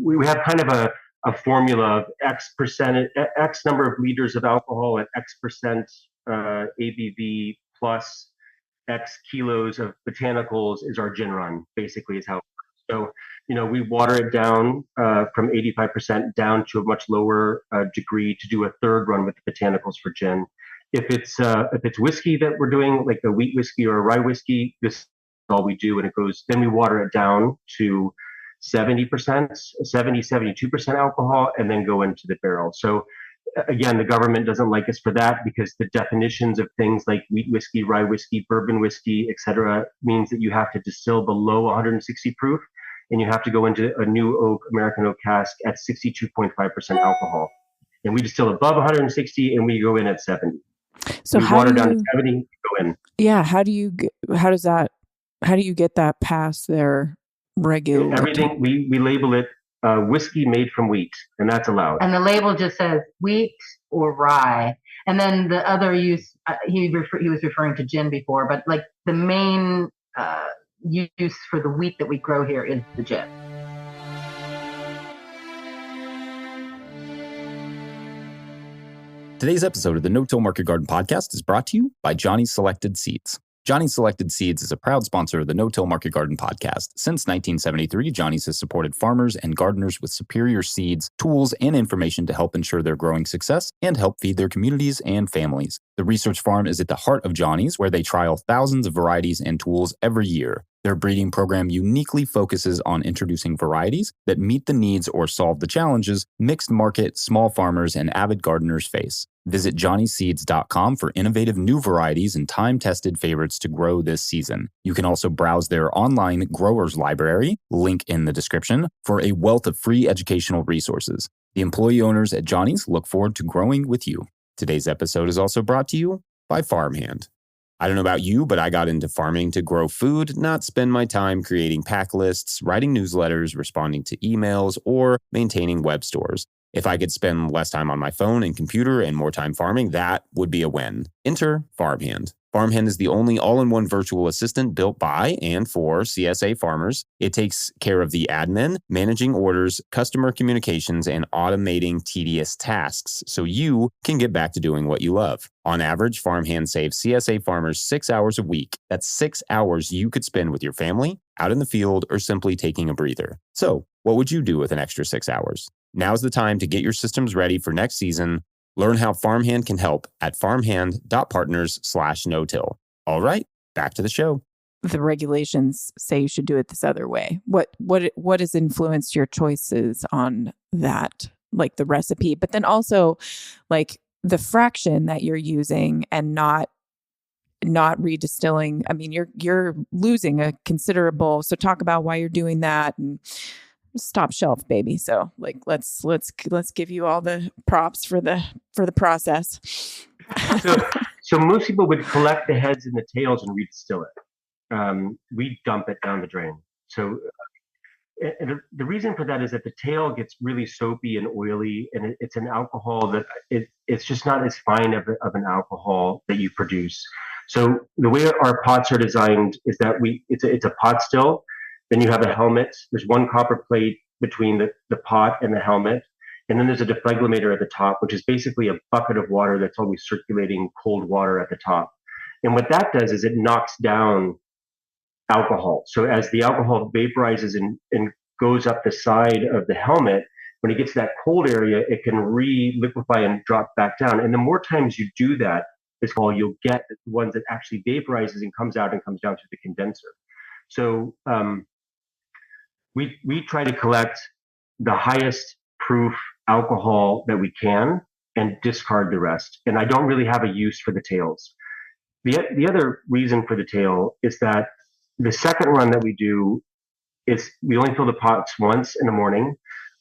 S6: we have kind of a formula of X number of liters of alcohol at X% ABV plus X kilos of botanicals is our gin run, basically is how it works. So, we water it down from 85% down to a much lower degree to do a third run with the botanicals for gin. If it's whiskey that we're doing, like a wheat whiskey or a rye whiskey, this is all we do, and it goes. Then we water it down to 70%, 72% alcohol, and then go into the barrel. So again, the government doesn't like us for that because the definitions of things like wheat whiskey, rye whiskey, bourbon whiskey, etc., means that you have to distill below 160 proof, and you have to go into a new oak, American oak cask at 62.5% alcohol. And we distill above 160, and we go in at 70.
S1: So
S6: we water down to 70, go in.
S1: Yeah, how do you get that past their regular?
S6: Everything we label it whiskey made from wheat, and that's allowed.
S5: And the label just says wheat or rye. And then the other use, he was referring to gin before, but like the main use for the wheat that we grow here is the gin.
S2: Today's episode of the No-Till Market Garden podcast is brought to you by Johnny's Selected Seeds. Johnny's Selected Seeds is a proud sponsor of the No-Till Market Garden podcast. Since 1973, Johnny's has supported farmers and gardeners with superior seeds, tools, and information to help ensure their growing success and help feed their communities and families. The research farm is at the heart of Johnny's, where they trial thousands of varieties and tools every year. Their breeding program uniquely focuses on introducing varieties that meet the needs or solve the challenges mixed market, small farmers, and avid gardeners face. Visit johnnyseeds.com for innovative new varieties and time-tested favorites to grow this season. You can also browse their online growers library, link in the description, for a wealth of free educational resources. The employee owners at Johnny's look forward to growing with you. Today's episode is also brought to you by Farmhand. I don't know about you, but I got into farming to grow food, not spend my time creating pack lists, writing newsletters, responding to emails, or maintaining web stores. If I could spend less time on my phone and computer and more time farming, that would be a win. Enter Farmhand. Farmhand is the only all-in-one virtual assistant built by and for CSA farmers. It takes care of the admin, managing orders, customer communications, and automating tedious tasks so you can get back to doing what you love. On average, Farmhand saves CSA farmers 6 hours a week. That's 6 hours you could spend with your family, out in the field, or simply taking a breather. So, what would you do with an extra 6 hours? Now's the time to get your systems ready for next season. Learn how Farmhand can help at farmhand.partners/no-till. All right, back to the show.
S1: The regulations say you should do it this other way. What has influenced your choices on that? Like the recipe, but then also like the fraction that you're using and not redistilling. I mean, you're losing a considerable. So talk about why you're doing that and top shelf, baby. So like let's give you all the props for the process.
S6: So most people would collect the heads and the tails and redistill it. We dump it down the drain. So and the reason for that is that the tail gets really soapy and oily, and it's an alcohol that it's just not as fine of an alcohol that you produce. So the way our pots are designed is that it's a pot still. Then you have a helmet. There's one copper plate between the pot and the helmet. And then there's a defleglimator at the top, which is basically a bucket of water that's always circulating cold water at the top. And what that does is it knocks down alcohol. So as the alcohol vaporizes and goes up the side of the helmet, when it gets to that cold area, it can re-liquefy and drop back down. And the more times you do that, you'll get the ones that actually vaporizes and comes out and comes down through the condenser. So we try to collect the highest proof alcohol that we can and discard the rest. And I don't really have a use for the tails. The other reason for the tail is that the second run that we do is we only fill the pots once in the morning.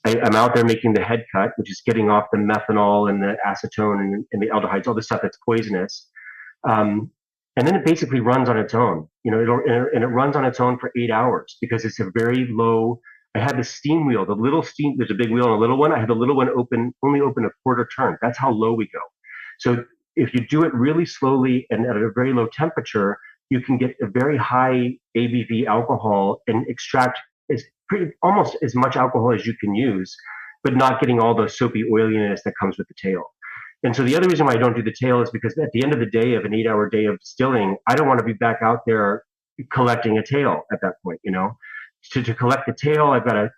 S6: I'm out there making the head cut, which is getting off the methanol and the acetone and the aldehydes, all the stuff that's poisonous. And then it basically runs on its own, and it runs on its own for 8 hours because it's a very low. I had the steam wheel, the little steam. There's a big wheel and a little one. I had the little one only open a quarter turn. That's how low we go. So if you do it really slowly and at a very low temperature, you can get a very high ABV alcohol and extract almost as much alcohol as you can use, but not getting all the soapy oiliness that comes with the tail. And so the other reason why I don't do the tail is because at the end of the day of an 8-hour day of distilling, I don't want to be back out there collecting a tail at that point, To collect the tail, I've got to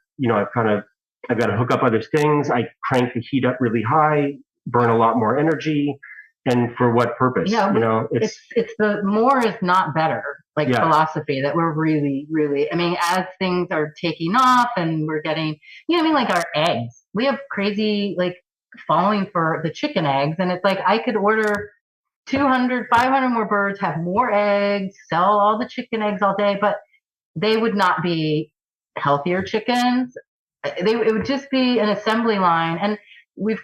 S6: hook up other things. I crank the heat up really high, burn a lot more energy. And for what purpose?
S5: Yeah, it's the more is not better, philosophy that we're really, really, as things are taking off and we're getting, like our eggs, we have crazy, following for the chicken eggs. And it's like, I could order 200, 500 more birds, have more eggs, sell all the chicken eggs all day, but they would not be healthier chickens. It would just be an assembly line. And we've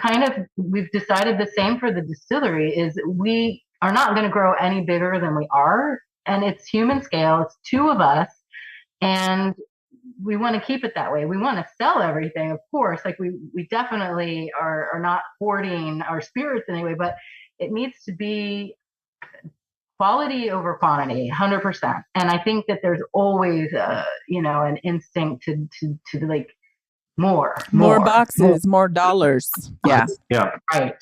S5: decided the same for the distillery is we are not going to grow any bigger than we are. And it's human scale. It's 2 of us. And we want to keep it that way. We want to sell everything, of course. We definitely are not hoarding our spirits anyway, but it needs to be quality over quantity, 100%. And I think that there's always an instinct to more
S1: boxes, more dollars. Yeah.
S6: Yeah. Right.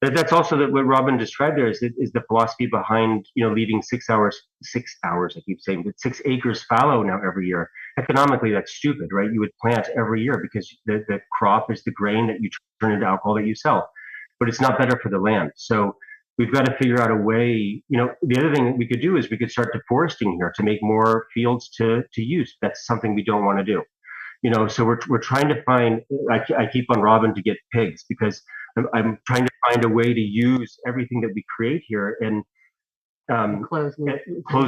S6: That's also what Robin described there is the philosophy behind, leaving 6 hours, I keep saying, but 6 acres fallow now every year. Economically, that's stupid, right? You would plant every year because the crop is the grain that you turn into alcohol that you sell, but it's not better for the land. So we've got to figure out a way, the other thing that we could do is we could start deforesting here to make more fields to use. That's something we don't want to do. So we're trying to find, I keep on Robin to get pigs because I'm trying to find a way to use everything that we create here and close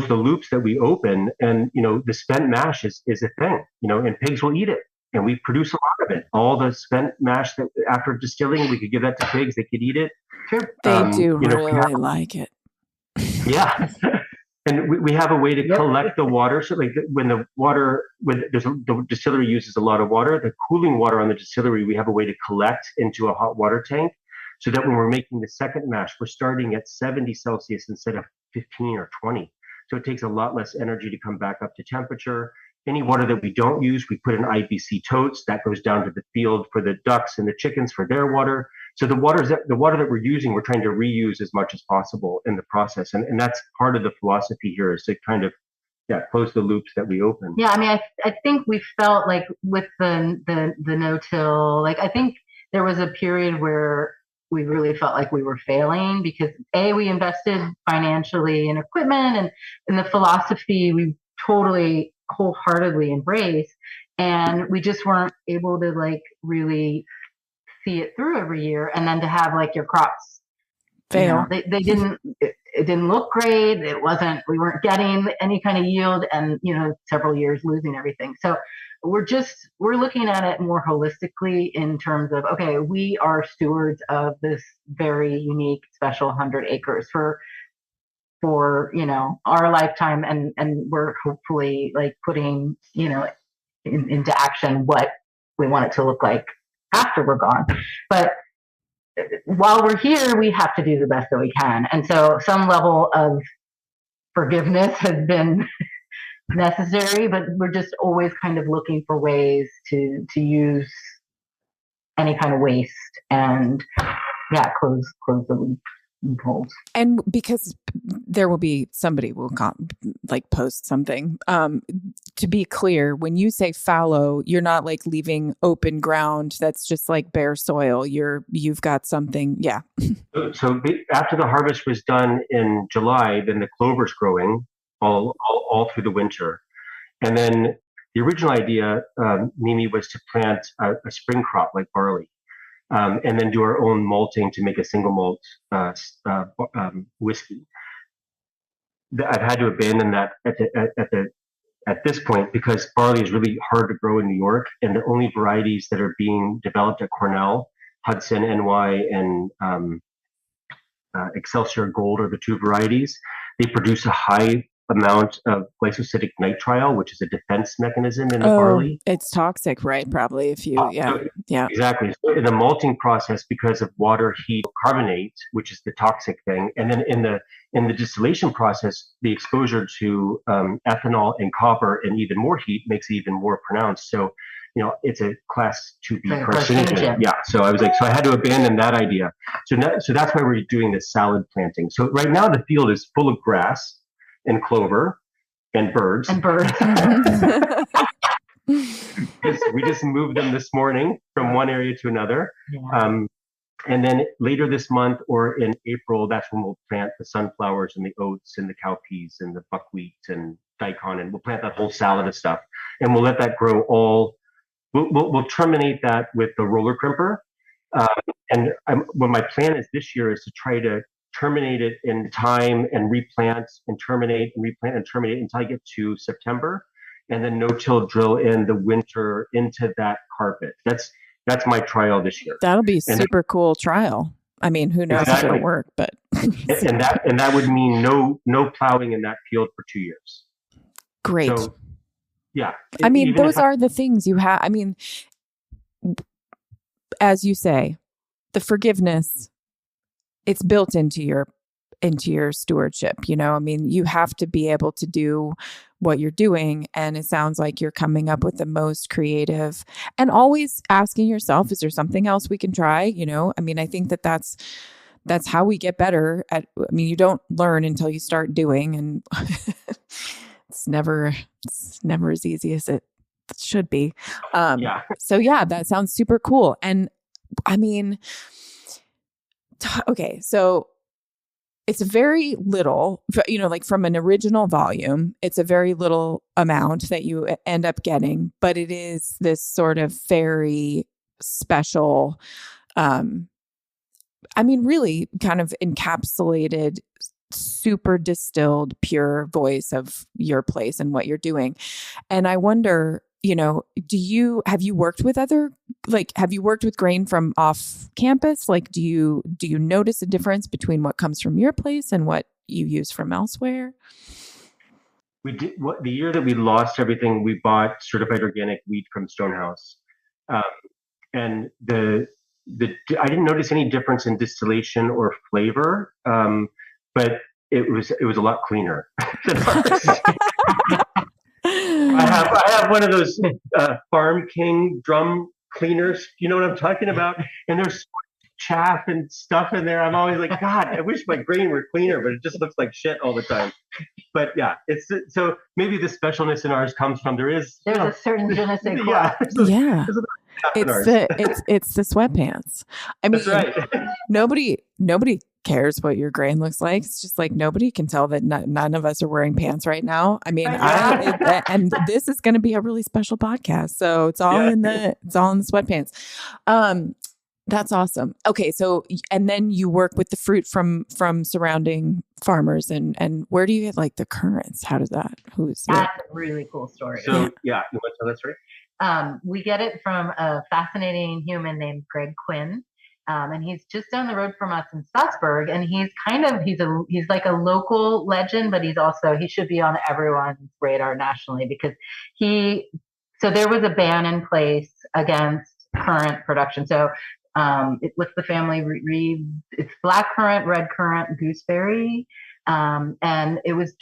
S6: the loops that we open. And, the spent mash is a thing, and pigs will eat it. And we produce a lot of it. All the spent mash that after distilling, we could give that to pigs. They could eat it.
S1: They do really like it.
S6: Yeah. And we have a way to collect the water. So like when the distillery uses a lot of water, the cooling water on the distillery, we have a way to collect into a hot water tank so that when we're making the second mash, we're starting at 70 Celsius instead of 15 or 20. So it takes a lot less energy to come back up to temperature. Any water that we don't use, we put in IBC totes that goes down to the field for the ducks and the chickens for their water. So the water that we're using, we're trying to reuse as much as possible in the process, and that's part of the philosophy here is to kind of close the loops that we open.
S5: Yeah, I mean, I think we felt like with the no-till, like I think there was a period where we really felt like we were failing because we invested financially in equipment and in the philosophy we totally wholeheartedly embrace, and we just weren't able to like really see it through every year, and then to have like your crops fail. They didn't. It didn't look great. We weren't getting any kind of yield, and several years losing everything. So we're looking at it more holistically in terms of, okay, we are stewards of this very unique, special 100 acres for our lifetime, and we're hopefully like putting into action what we want it to look like after we're gone. But while we're here, we have to do the best that we can. And so some level of forgiveness has been necessary, but we're just always kind of looking for ways to use any kind of waste and close the loopholes.
S1: And because there will be somebody will post something. To be clear, when you say fallow, you're not like leaving open ground that's just like bare soil. You've got something. Yeah.
S6: So after the harvest was done in July, then the clover's growing all through the winter. And then the original idea, Mimi, was to plant a spring crop like barley. And then do our own malting to make a single malt whiskey. I've had to abandon that at this point because barley is really hard to grow in New York, and the only varieties that are being developed at Cornell, Hudson NY, and Excelsior Gold are the two varieties. They produce a high amount of glycosidic nitrile, which is a defense mechanism in the barley.
S1: It's toxic, right? Probably if you,
S6: Exactly. So in the malting process, because of water, heat, carbonate, which is the toxic thing, and then in the distillation process, the exposure to ethanol and copper and even more heat makes it even more pronounced. So, it's a class 2B carcinogen. Yeah. So I had to abandon that idea. So that's why we're doing this salad planting. So right now the field is full of grass and clover and birds. We just moved them this morning from one area to another. Yeah. And then later this month or in April, that's when we'll plant the sunflowers and the oats and the cowpeas and the buckwheat and daikon, and we'll plant that whole salad of stuff. And we'll let that grow we'll terminate that with the roller crimper. What my plan is this year is to try to terminate it in time and replant and terminate and replant and terminate until I get to September, and then no-till drill in the winter into that carpet. That's my trial this year.
S1: That'll be super cool trial. I mean, who knows if it'll work, but
S6: and that would mean no plowing in that field for 2 years.
S1: Great.
S6: So, yeah.
S1: I mean, those are the things you have. I mean, as you say, the forgiveness, it's built into your stewardship. I mean, you have to be able to do what you're doing. And it sounds like you're coming up with the most creative and always asking yourself, is there something else we can try? I mean, I think that's how we get better at, you don't learn until you start doing, and it's never as easy as it should be. So that sounds super cool. And I mean, okay, so it's very little, like from an original volume, it's a very little amount that you end up getting, but it is this sort of very special, really kind of encapsulated, super distilled, pure voice of your place and what you're doing. And I wonder, have you worked with grain from off campus? Like, do you notice a difference between what comes from your place and what you use from elsewhere?
S6: We did the year that we lost everything. We bought certified organic wheat from Stonehouse, and I didn't notice any difference in distillation or flavor, but it was a lot cleaner than ours. I have one of those Farm King drum cleaners. You know what I'm talking about? And there's chaff and stuff in there. I'm always like, God, I wish my grain were cleaner, but it just looks like shit all the time. But yeah, it's so maybe the specialness in ours comes from there's
S5: a certain je ne sais quoi.
S1: Yeah, it's the sweatpants. I mean,
S6: that's right.
S1: nobody cares what your grain looks like. It's just like nobody can tell that none of us are wearing pants right now. I mean, and this is going to be a really special podcast, so it's all in the sweatpants. That's awesome. Okay, so and then you work with the fruit from surrounding farmers, and where do you get like the currants? How does that?
S5: That's a really cool story.
S6: So you want to tell that story?
S5: We get it from a fascinating human named Greg Quinn. And he's just down the road from us in Strasbourg, and he's like a local legend, but he should be on everyone's radar nationally because so there was a ban in place against currant production. So what's the family it's black currant, red currant, gooseberry. And it was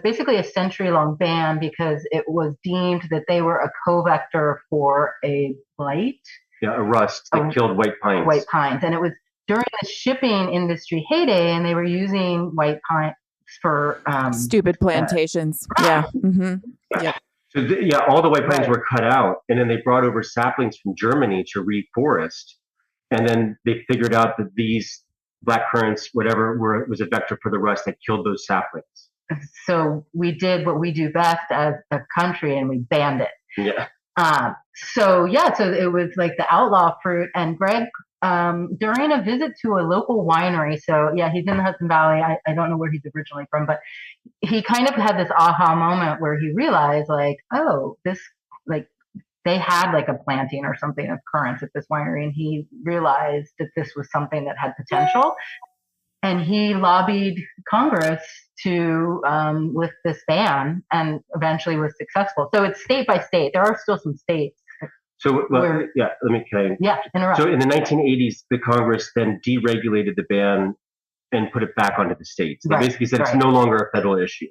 S5: basically a century-long ban because it was deemed that they were a co-vector for a blight.
S6: Yeah, a rust that killed white pines.
S5: White pines. And it was during the shipping industry heyday, and they were using white pines for
S1: stupid plantations. Yeah. Mm-hmm.
S6: Yeah. So all the white pines were cut out, and then they brought over saplings from Germany to reforest. And then they figured out that these black currants, whatever, was a vector for the rust that killed those saplings.
S5: So we did what we do best as a country, and we banned it.
S6: Yeah.
S5: So it was like the outlaw fruit. And Greg, during a visit to a local winery, so yeah, he's in the Hudson Valley. I don't know where he's originally from, but he kind of had this aha moment where he realized like, oh, this, like, they had like a planting or something of currants at this winery, and he realized that this was something that had potential. And he lobbied Congress to lift this ban, and eventually was successful. So it's state by state. There are still some states.
S6: So interrupt. So in the 1980s, the Congress then deregulated the ban and put it back onto the states. They basically said it's no longer a federal issue.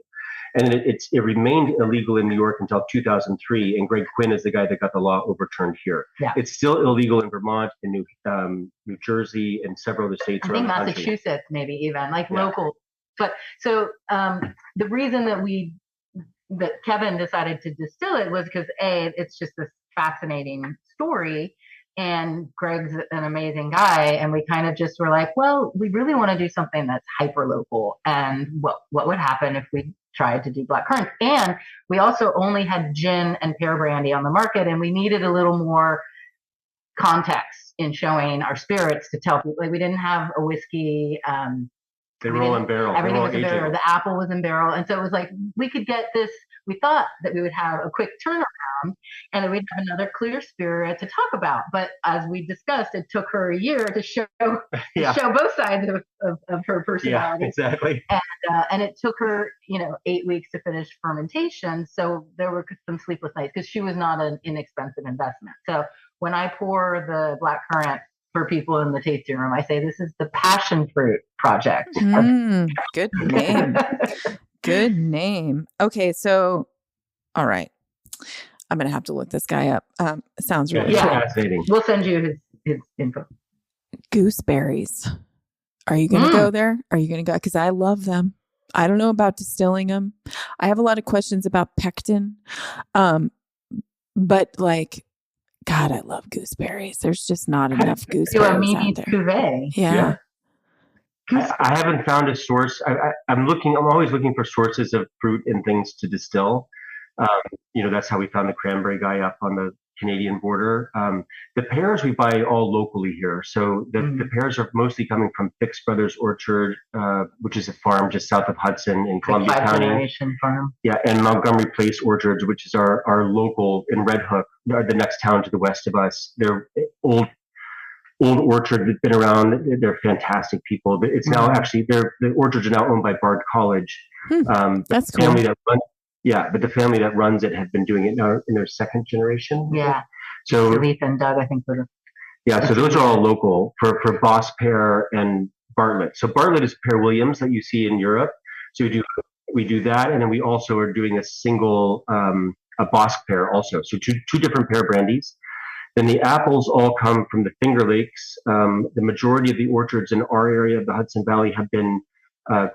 S6: And it remained illegal in New York until 2003, and Greg Quinn is the guy that got the law overturned here. Yeah. It's still illegal in Vermont and New Jersey and several other states around the country.
S5: Massachusetts, maybe even local. But so the reason that Kevin decided to distill it was because it's just this fascinating story, and Greg's an amazing guy, and we kind of just were like, well, we really want to do something that's hyper local, and what would happen if we tried to do black currant? And we also only had gin and pear brandy on the market, and we needed a little more context in showing our spirits to tell people. Like, we didn't have a whiskey.
S6: They roll in barrel.
S5: Everything was in barrel. The apple was in barrel. And so it was like, we could get this. We thought that we would have a quick turnaround and that we'd have another clear spirit to talk about. But as we discussed, it took her a year to show both sides of her personality.
S6: Yeah, exactly.
S5: And it took her, 8 weeks to finish fermentation. So there were some sleepless nights because she was not an inexpensive investment. So when I pour the black currant for people in the tasting room, I say, this is the passion fruit project.
S1: Good name. Good name. Okay. So, all right. I'm going to have to look this guy up. It sounds really cool.
S6: Fascinating.
S5: We'll send you his info.
S1: Gooseberries. Are you going to go there? Are you going to go? Because I love them. I don't know about distilling them. I have a lot of questions about pectin. But like, God, I love gooseberries. There's just not enough gooseberries out there.
S5: Cuvée.
S1: Yeah.
S6: I haven't found a source. I'm always looking for sources of fruit and things to distill. That's how we found the cranberry guy up on the Canadian border. The pears we buy all locally here. So the pears are mostly coming from Fix Brothers Orchard, which is a farm just south of Hudson in Columbia County.
S5: Farm.
S6: Yeah, and Montgomery Place Orchards, which is our local in Red Hook, the next town to the west of us. They're old orchard that's been around. They're fantastic people. It's now actually the orchards are now owned by Bard College.
S1: That's cool.
S6: Yeah, but the family that runs it had been doing it now in their second generation.
S5: Yeah.
S6: So
S5: Leith and Doug, I think, were
S6: yeah, so those are all local for Boss Pear and Bartlett. So Bartlett is Pear Williams that you see in Europe. So we do that, and then we also are doing a single a Boss Pear also. So two different pear brandies. Then the apples all come from the Finger Lakes. The majority of the orchards in our area of the Hudson Valley have been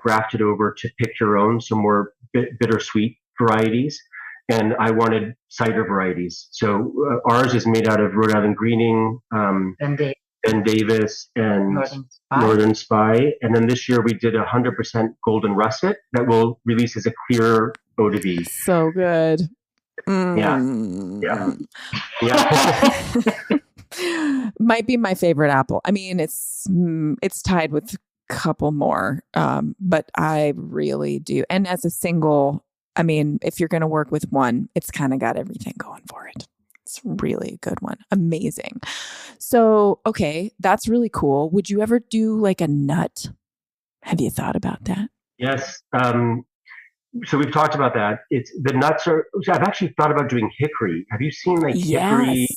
S6: grafted over to pick your own, some more bittersweet varieties. And I wanted cider varieties. So ours is made out of Rhode Island Greening, Ben Davis, and Northern Spy. And then this year we did 100% Golden Russet that will release as a clear eau de vie.
S1: So good.
S6: Yeah.
S1: Might be my favorite apple. I mean, it's tied with a couple more, but I really do. And as a single, I mean, if you're going to work with one, it's kind of got everything going for it. It's really a good one. Amazing. So, okay, that's really cool. Would you ever do like a nut? Have you thought about that?
S6: Yes. So we've talked about that. It's the nuts are. I've actually thought about doing hickory. Have you seen like hickory,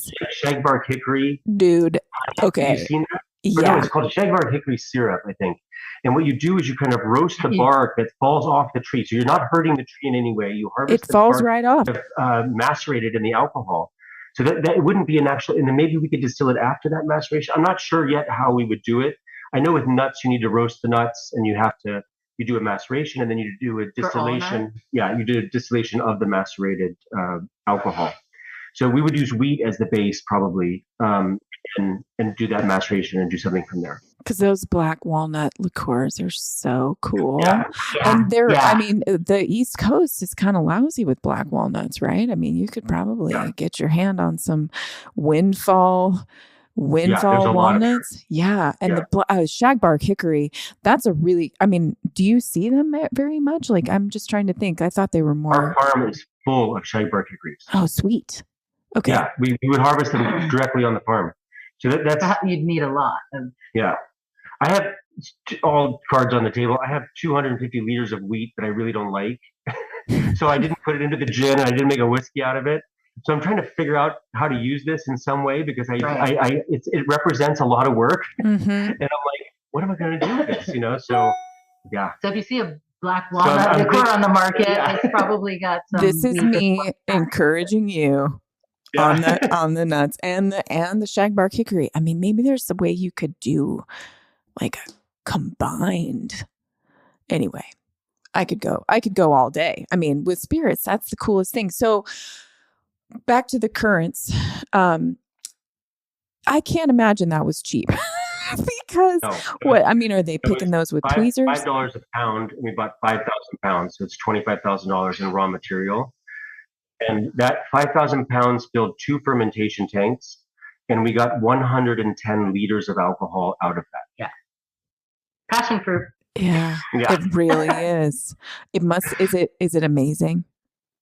S6: shagbark hickory?
S5: Dude.
S6: Okay. Have you seen that?
S1: Yeah.
S6: No, it's called shagbark hickory syrup, I think. And what you do is you kind of roast the bark that falls off the tree. So you're not hurting the tree in any way. You harvest
S1: it falls right off.
S6: Macerated in the alcohol. So that wouldn't be an actual, and then maybe we could distill it after that maceration. I'm not sure yet how we would do it. I know with nuts, you need to roast the nuts and you do a maceration and then you do a distillation. Yeah, you do a distillation of the macerated alcohol. So we would use wheat as the base probably, and do that maceration and do something from there.
S1: Because those black walnut liqueurs are so cool.
S6: Yeah.
S1: And I mean, the East Coast is kind of lousy with black walnuts, right? I mean, you could probably get your hand on some windfall walnuts. And the shagbark hickory, that's a really, I mean, do you see them very much? Like, I'm just trying to think. I thought they were more.
S6: Our farm is full of shagbark hickories.
S1: Oh, sweet. Okay.
S6: Yeah, we would harvest them directly on the farm. So that's
S5: you'd need a lot.
S6: Yeah. I have all cards on the table. I have 250 liters of wheat that I really don't like. So I didn't put it into the gin and I didn't make a whiskey out of it. So I'm trying to figure out how to use this in some way because it represents a lot of work.
S1: Mm-hmm.
S6: And I'm like, what am I going to do with this? So yeah.
S5: So if you see a black walnut liqueur on the market, it's probably got some.
S1: This is me encouraging you.
S6: Yeah.
S1: on the nuts and the shagbark hickory. I mean, maybe there's a way you could do like a combined. Anyway, I could go all day. I mean, with spirits, that's the coolest thing. So back to the currants. I can't imagine that was cheap. Because what I mean, are they picking those with tweezers?
S6: $5 a pound. We bought 5,000 pounds, so it's $25,000 in raw material. And that 5,000 pounds filled 2 fermentation tanks, and we got 110 liters of alcohol out of that.
S5: Yeah. Passion fruit.
S1: Yeah. It really is. It must. Is it amazing?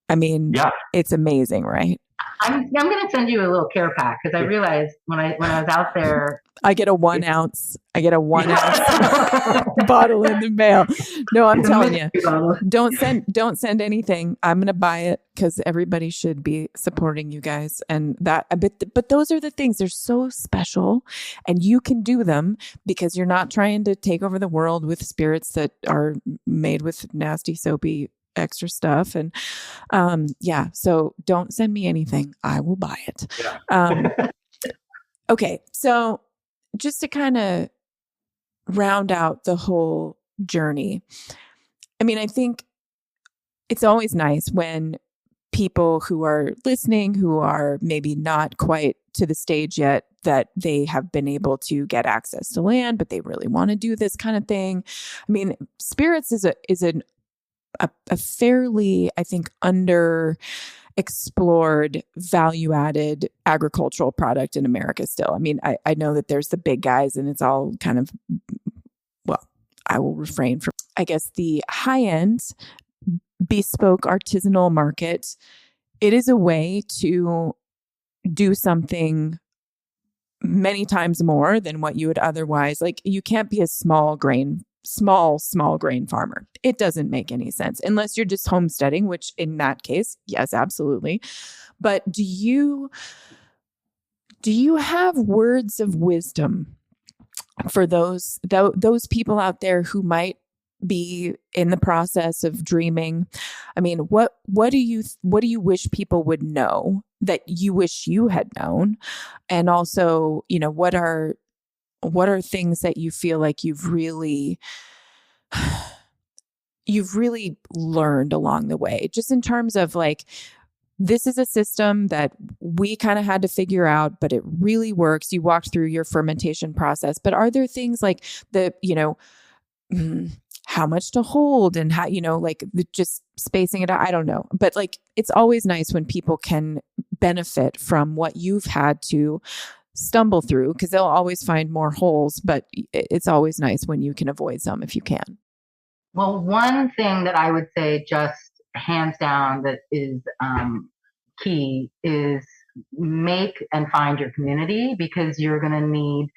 S1: I mean, it's amazing, right?
S5: I'm going to send you a little care pack because I realized when I was out there,
S1: I get a 1 ounce. I get a 1 ounce bottle in the mail. No, I'm telling you, don't send anything. I'm going to buy it because everybody should be supporting you guys. And but those are the things. They're so special, and you can do them because you're not trying to take over the world with spirits that are made with nasty, soapy extra stuff. And so don't send me anything. I will buy it. Okay. So just to kind of round out the whole journey, I mean, I think it's always nice when people who are listening, who are maybe not quite to the stage yet that they have been able to get access to land, but they really want to do this kind of thing. I mean, spirits is a fairly, I think, underexplored, value-added agricultural product in America still. I mean, I know that there's the big guys and it's all kind of, well, I will refrain from, I guess, the high-end, bespoke artisanal market. It is a way to do something many times more than what you would otherwise, like, you can't be a small grain small grain farmer. It doesn't make any sense unless you're just homesteading, which in that case, yes, absolutely. But do you have words of wisdom for those people out there who might be in the process of dreaming? I mean, what do you wish people would know that you wish you had known? And also, what are things that you feel like you've really learned along the way, just in terms of like, this is a system that we kind of had to figure out, but it really works. You walked through your fermentation process, but are there things like how much to hold and how, like just spacing it out? I don't know. But like, it's always nice when people can benefit from what you've had to stumble through, because they'll always find more holes, but it's always nice when you can avoid some if you can.
S5: Well, one thing that I would say just hands down that is key is make and find your community, because you're going to need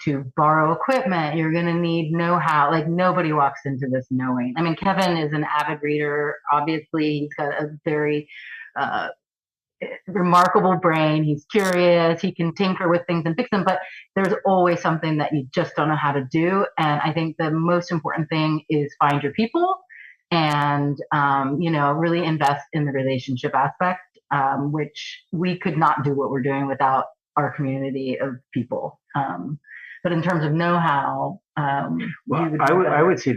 S5: to borrow equipment. You're going to need know-how. Like, nobody walks into this knowing. I mean, Kevin is an avid reader. Obviously, he's got a very remarkable brain. He's curious. He can tinker with things and fix them, but there's always something that you just don't know how to do. And I think the most important thing is find your people and, really invest in the relationship aspect, which we could not do what we're doing without our community of people. But in terms of know-how,
S6: I would say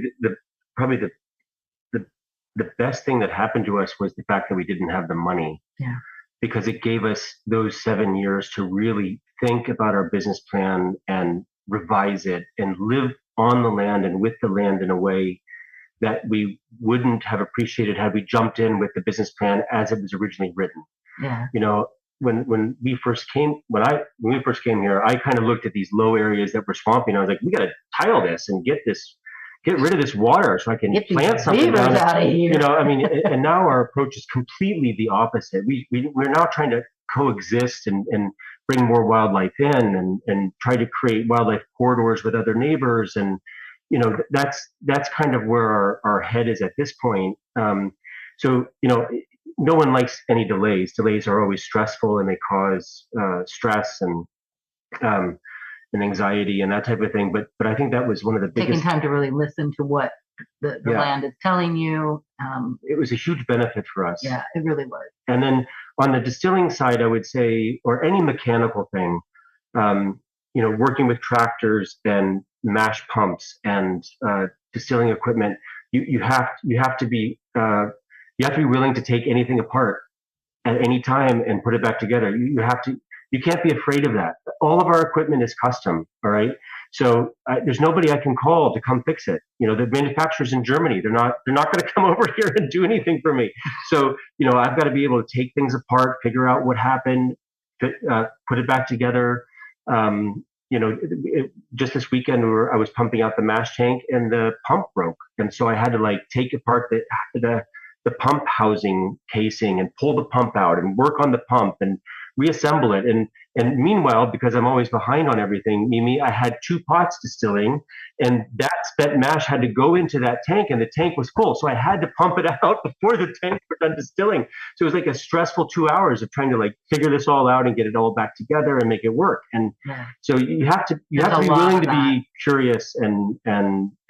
S6: probably the best thing that happened to us was the fact that we didn't have the money.
S5: Yeah.
S6: Because it gave us those 7 years to really think about our business plan and revise it and live on the land and with the land in a way that we wouldn't have appreciated had we jumped in with the business plan as it was originally written.
S5: Yeah.
S6: When we first came here, I kind of looked at these low areas that were swampy, and I was like, we got to tile this and get rid of this water so I can plant something down
S5: out of here.
S6: And now our approach is completely the opposite. We're now trying to coexist and bring more wildlife in and try to create wildlife corridors with other neighbors. And, that's kind of where our head is at this point. No one likes any delays. Delays are always stressful, and they cause stress and anxiety and that type of thing. But I think that was one of the biggest.
S5: Taking time to really listen to what the land is telling you.
S6: It was a huge benefit for us.
S5: Yeah, it really was.
S6: And then on the distilling side, I would say, or any mechanical thing, working with tractors and mash pumps and distilling equipment, you have to be willing to take anything apart at any time and put it back together. You can't be afraid of that. All of our equipment is custom. All right. So there's nobody I can call to come fix it. The manufacturers in Germany, they're not going to come over here and do anything for me. So, I've got to be able to take things apart, figure out what happened, put it back together. Just this weekend I was pumping out the mash tank and the pump broke. And so I had to take apart the pump housing casing and pull the pump out and work on the pump and reassemble it. And meanwhile, because I'm always behind on everything, Mimi, I had 2 pots distilling, and that spent mash had to go into that tank, and the tank was full. So I had to pump it out before the tank was done distilling. So it was like a stressful 2 hours of trying to figure this all out and get it all back together and make it work. And so you have to be willing to be curious and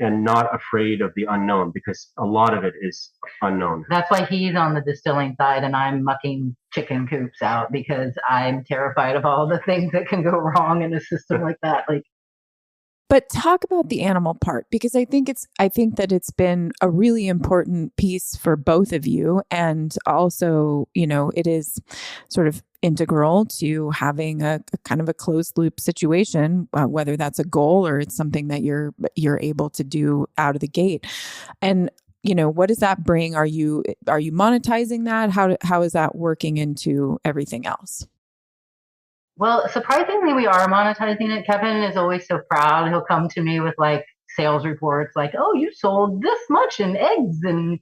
S6: not afraid of the unknown, because a lot of it is unknown.
S5: That's why he's on the distilling side and I'm mucking chicken coops out, because I'm terrified of all the things that can go wrong in a system like that.
S1: But talk about the animal part, because I think that it's been a really important piece for both of you. And also, it is sort of integral to having a kind of a closed loop situation, whether that's a goal or it's something that you're able to do out of the gate. And what does that bring? Are you monetizing that? How is that working into everything else?
S5: Well, surprisingly, we are monetizing it. Kevin is always so proud. He'll come to me with sales reports oh, you sold this much in eggs. And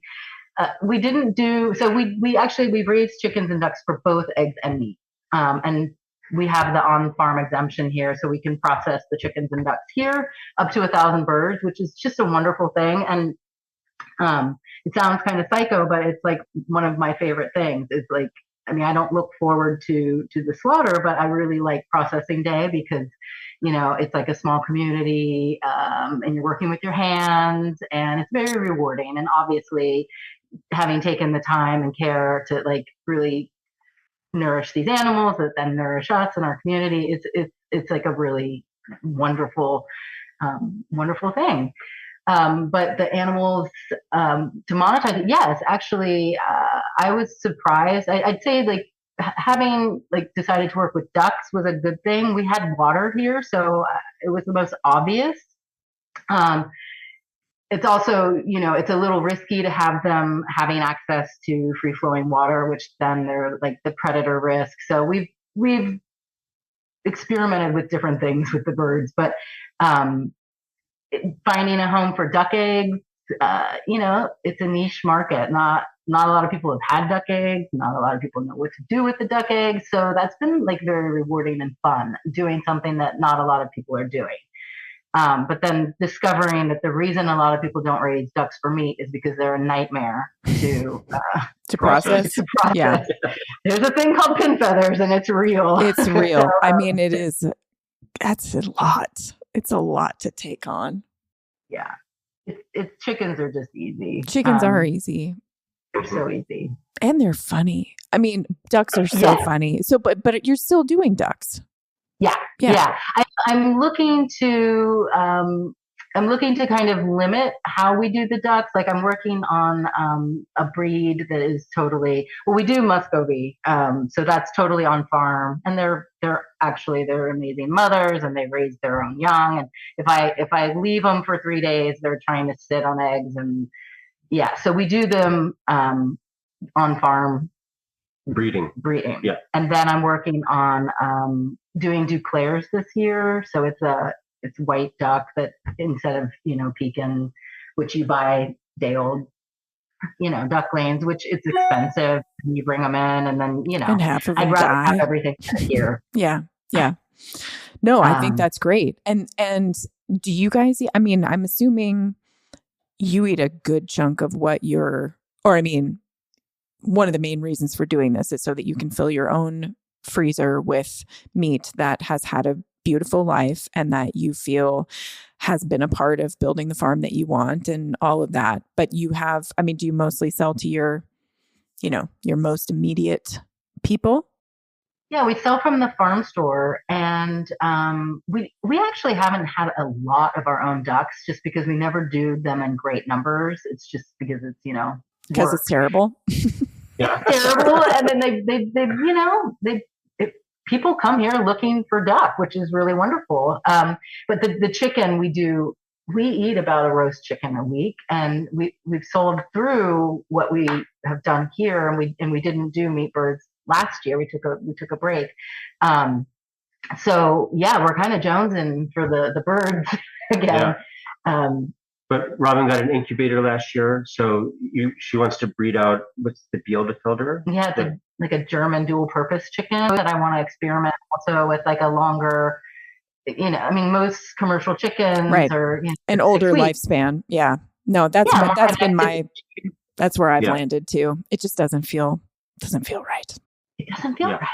S5: we didn't do, so we've raised chickens and ducks for both eggs and meat. And we have the on-farm exemption here, so we can process the chickens and ducks here up to 1,000 birds, which is just a wonderful thing. And it sounds kind of psycho, but it's like one of my favorite things. Is like, I mean, I don't look forward to the slaughter, but I really like processing day because, it's like a small community, and you're working with your hands, and it's very rewarding. And obviously, having taken the time and care to like really nourish these animals that then nourish us and our community, it's like a really wonderful, wonderful thing. But the animals, to monetize it, yes, actually, I was surprised. I'd say like having like decided to work with ducks was a good thing. We had water here, so it was the most obvious. Um, it's also, it's a little risky to have them having access to free flowing water, which then they're like the predator risk. So we've experimented with different things with the birds, but um, finding a home for duck eggs, it's a niche market. Not a lot of people have had duck eggs. Not a lot of people know what to do with the duck eggs. So that's been like very rewarding and fun, doing something that not a lot of people are doing. But then discovering that the reason a lot of people don't raise ducks for meat is because they're a nightmare to
S1: process.
S5: To process. Yeah. There's a thing called pin feathers, and it's real.
S1: It's real. So, I mean, it is. That's a lot. It's a lot to take on.
S5: Yeah, it's chickens are just easy.
S1: Chickens are easy.
S5: They're so easy,
S1: and they're funny. I mean, ducks are so funny. So, but you're still doing ducks.
S5: Yeah. I'm looking to kind of limit how we do the ducks. Like I'm working on a breed that is totally, we do Muscovy, so that's totally on farm, and they're amazing mothers, and they raise their own young. And if I leave them for 3 days, they're trying to sit on eggs, and so we do them on farm.
S6: Breeding.
S5: Yeah. And then I'm working on doing Duclairs this year. So it's white duck that instead of, Pekin, which you buy day old, ducklings, which it's expensive. And you bring them in, and then,
S1: and half of them
S5: I'd rather
S1: die.
S5: have everything here.
S1: Yeah. No, I think that's great. And do you guys, I mean, I'm assuming you eat a good chunk of what one of the main reasons for doing this is so that you can fill your own freezer with meat that has had a beautiful life and that you feel has been a part of building the farm that you want and all of that. But do you mostly sell to your most immediate people?
S5: Yeah, we sell from the farm store, and we actually haven't had a lot of our own ducks just because we never do them in great numbers. It's just because it's,
S1: because it's terrible.
S5: Yeah, terrible. And then people come here looking for duck, which is really wonderful. But the chicken we eat about a roast chicken a week, and we've sold through what we have done here, and we didn't do meat birds last year. We took a break. So yeah, we're kind of jonesing for the birds again. Yeah.
S6: But Robin got an incubator last year, so she wants to breed out what's the Bieleffelder?
S5: Yeah, it's like a German dual-purpose chicken that I want to experiment also with, like a longer. I mean, most commercial chickens are
S1: an older lifespan. Yeah, no, that's been that's where I've landed too. It just doesn't feel right.
S5: It doesn't feel right.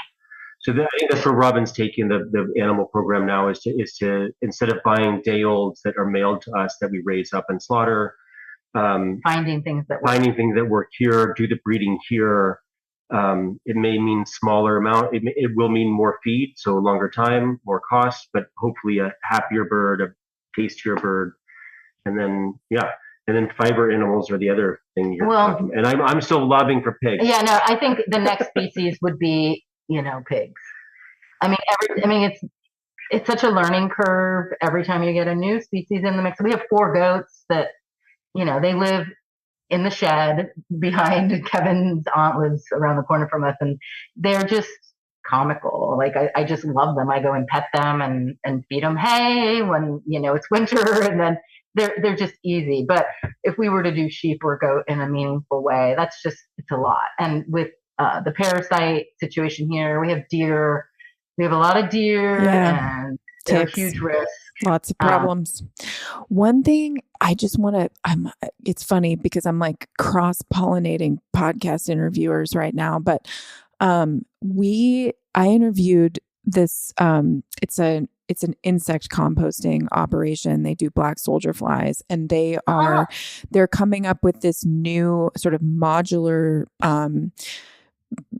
S6: So I think that's where Robin's taking the animal program now is to instead of buying day olds that are mailed to us that we raise up and slaughter,
S5: finding things that
S6: work here, do the breeding here. It may mean smaller amount. It will mean more feed, so longer time, more cost, but hopefully a happier bird, a tastier bird, and then fiber animals are the other thing you're talking. And I'm still lobbying for pigs.
S5: Yeah, no, I think the next species would be pigs. I mean, it's such a learning curve every time you get a new species in the mix. We have 4 goats that, they live in the shed behind. Kevin's aunt lives around the corner from us, and they're just comical. Like I just love them. I go and pet them and feed them hay when, it's winter, and then they're just easy. But if we were to do sheep or goat in a meaningful way, it's a lot. And with the parasite situation here, we have deer We have a lot of deer and they're a
S1: Ticks.
S5: huge risk.
S1: Lots of problems. One thing I just want to, it's funny because I'm like cross-pollinating podcast interviewers right now, but I interviewed this, it's an insect composting operation. They do black soldier flies, and they're coming up with this new sort of modular,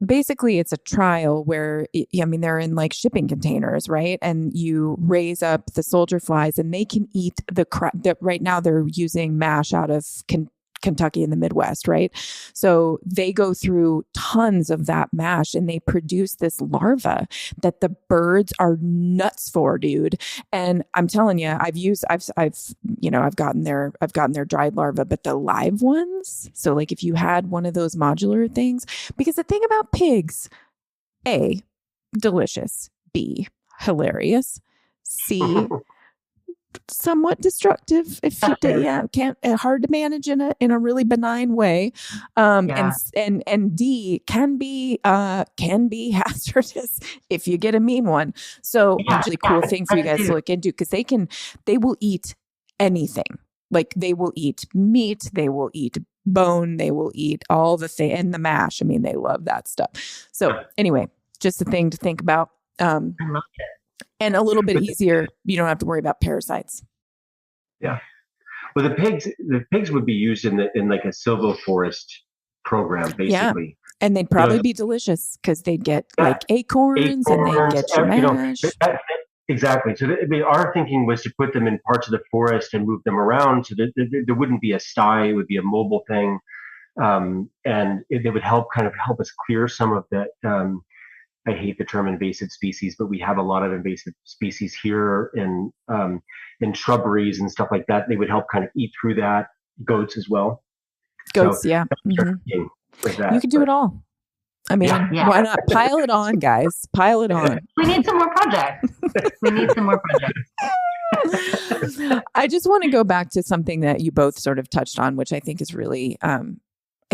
S1: basically it's a trial where, they're in like shipping containers, right? And you raise up the soldier flies and they can eat right now they're using mash out of Kentucky in the Midwest, right? So they go through tons of that mash and they produce this larva that the birds are nuts for, dude. And I'm telling you, I've gotten their dried larva, but the live ones. So like if you had one of those modular things, because the thing about pigs, A, delicious, B, hilarious, C, somewhat destructive if you can't hard to manage in a really benign way, and D can be hazardous if you get a mean one. So really cool thing for you guys to look into, because they will eat anything. Like they will eat meat, they will eat bone, they will eat all the thing and the mash. I mean, they love that stuff. So anyway, just a thing to think about.
S5: I love it.
S1: And a little bit easier. You don't have to worry about parasites.
S6: Yeah. Well, the pigs would be used in like a silvoforest program, basically.
S1: Yeah. And they'd probably be delicious because they'd get like acorns and they'd get your mash.
S6: Exactly. So our thinking was to put them in parts of the forest and move them around so that there wouldn't be a sty. It would be a mobile thing. And they would help us clear some of the, I hate the term invasive species, but we have a lot of invasive species here in shrubberies and stuff like that. They would help kind of eat through that. Goats as well.
S1: Goats, yeah. Mm-hmm. You could do it all. I mean, why not? Pile it on, guys. Pile it on.
S5: We need some more projects.
S1: I just want to go back to something that you both sort of touched on, which I think is really, I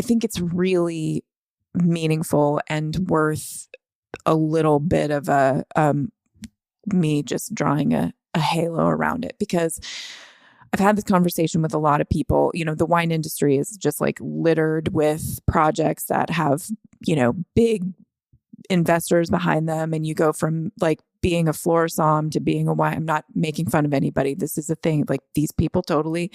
S1: think it's really meaningful and worth a little bit of me just drawing a halo around it, because I've had this conversation with a lot of people. The wine industry is just like littered with projects that have, big investors behind them. And you go from like being a floor som to being a wine. I'm not making fun of anybody. This is a thing. Like these people totally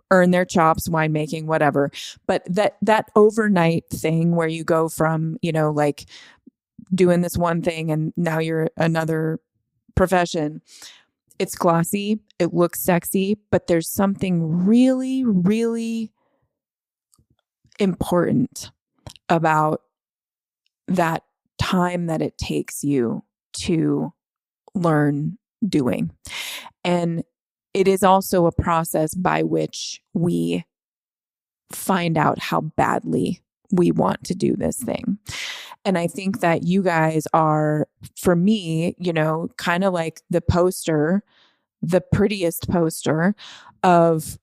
S1: earn their chops, winemaking, whatever. But that overnight thing where you go from, like doing this one thing and now you're another profession. It's glossy. It looks sexy, but there's something really, really important about that time that it takes you to learn doing. And it is also a process by which we find out how badly we want to do this thing. And I think that you guys are, for me, kind of like the prettiest poster of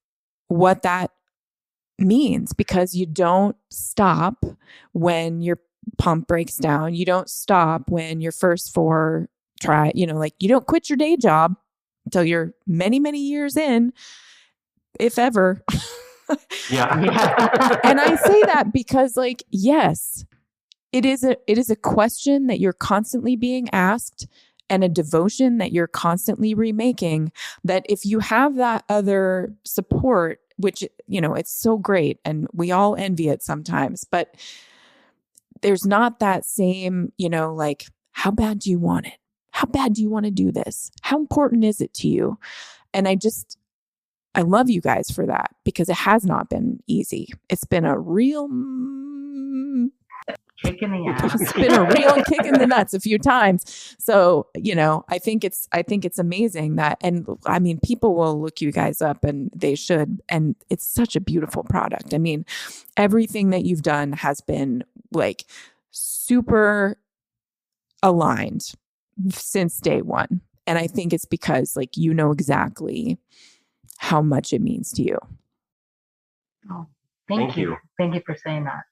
S1: what that means, because you don't stop when your pump breaks down. You don't stop when your first four try, you don't quit your day job until you're many, many years in, if ever.
S6: Yeah.
S1: And I say that because yes, it is a question that you're constantly being asked and a devotion that you're constantly remaking, that if you have that other support, which, it's so great and we all envy it sometimes, but there's not that same, like, how bad do you want it? How bad do you want to do this? How important is it to you? And I love you guys for that, because it has not been easy. It's been a real
S5: kick in the ass.
S1: It's been a real kick in the nuts a few times. So, I think it's amazing that, and I mean, people will look you guys up, and they should, and it's such a beautiful product. I mean, everything that you've done has been like super aligned since day one. And I think it's because exactly how much it means to you.
S5: Oh, thank you. Thank you for saying that.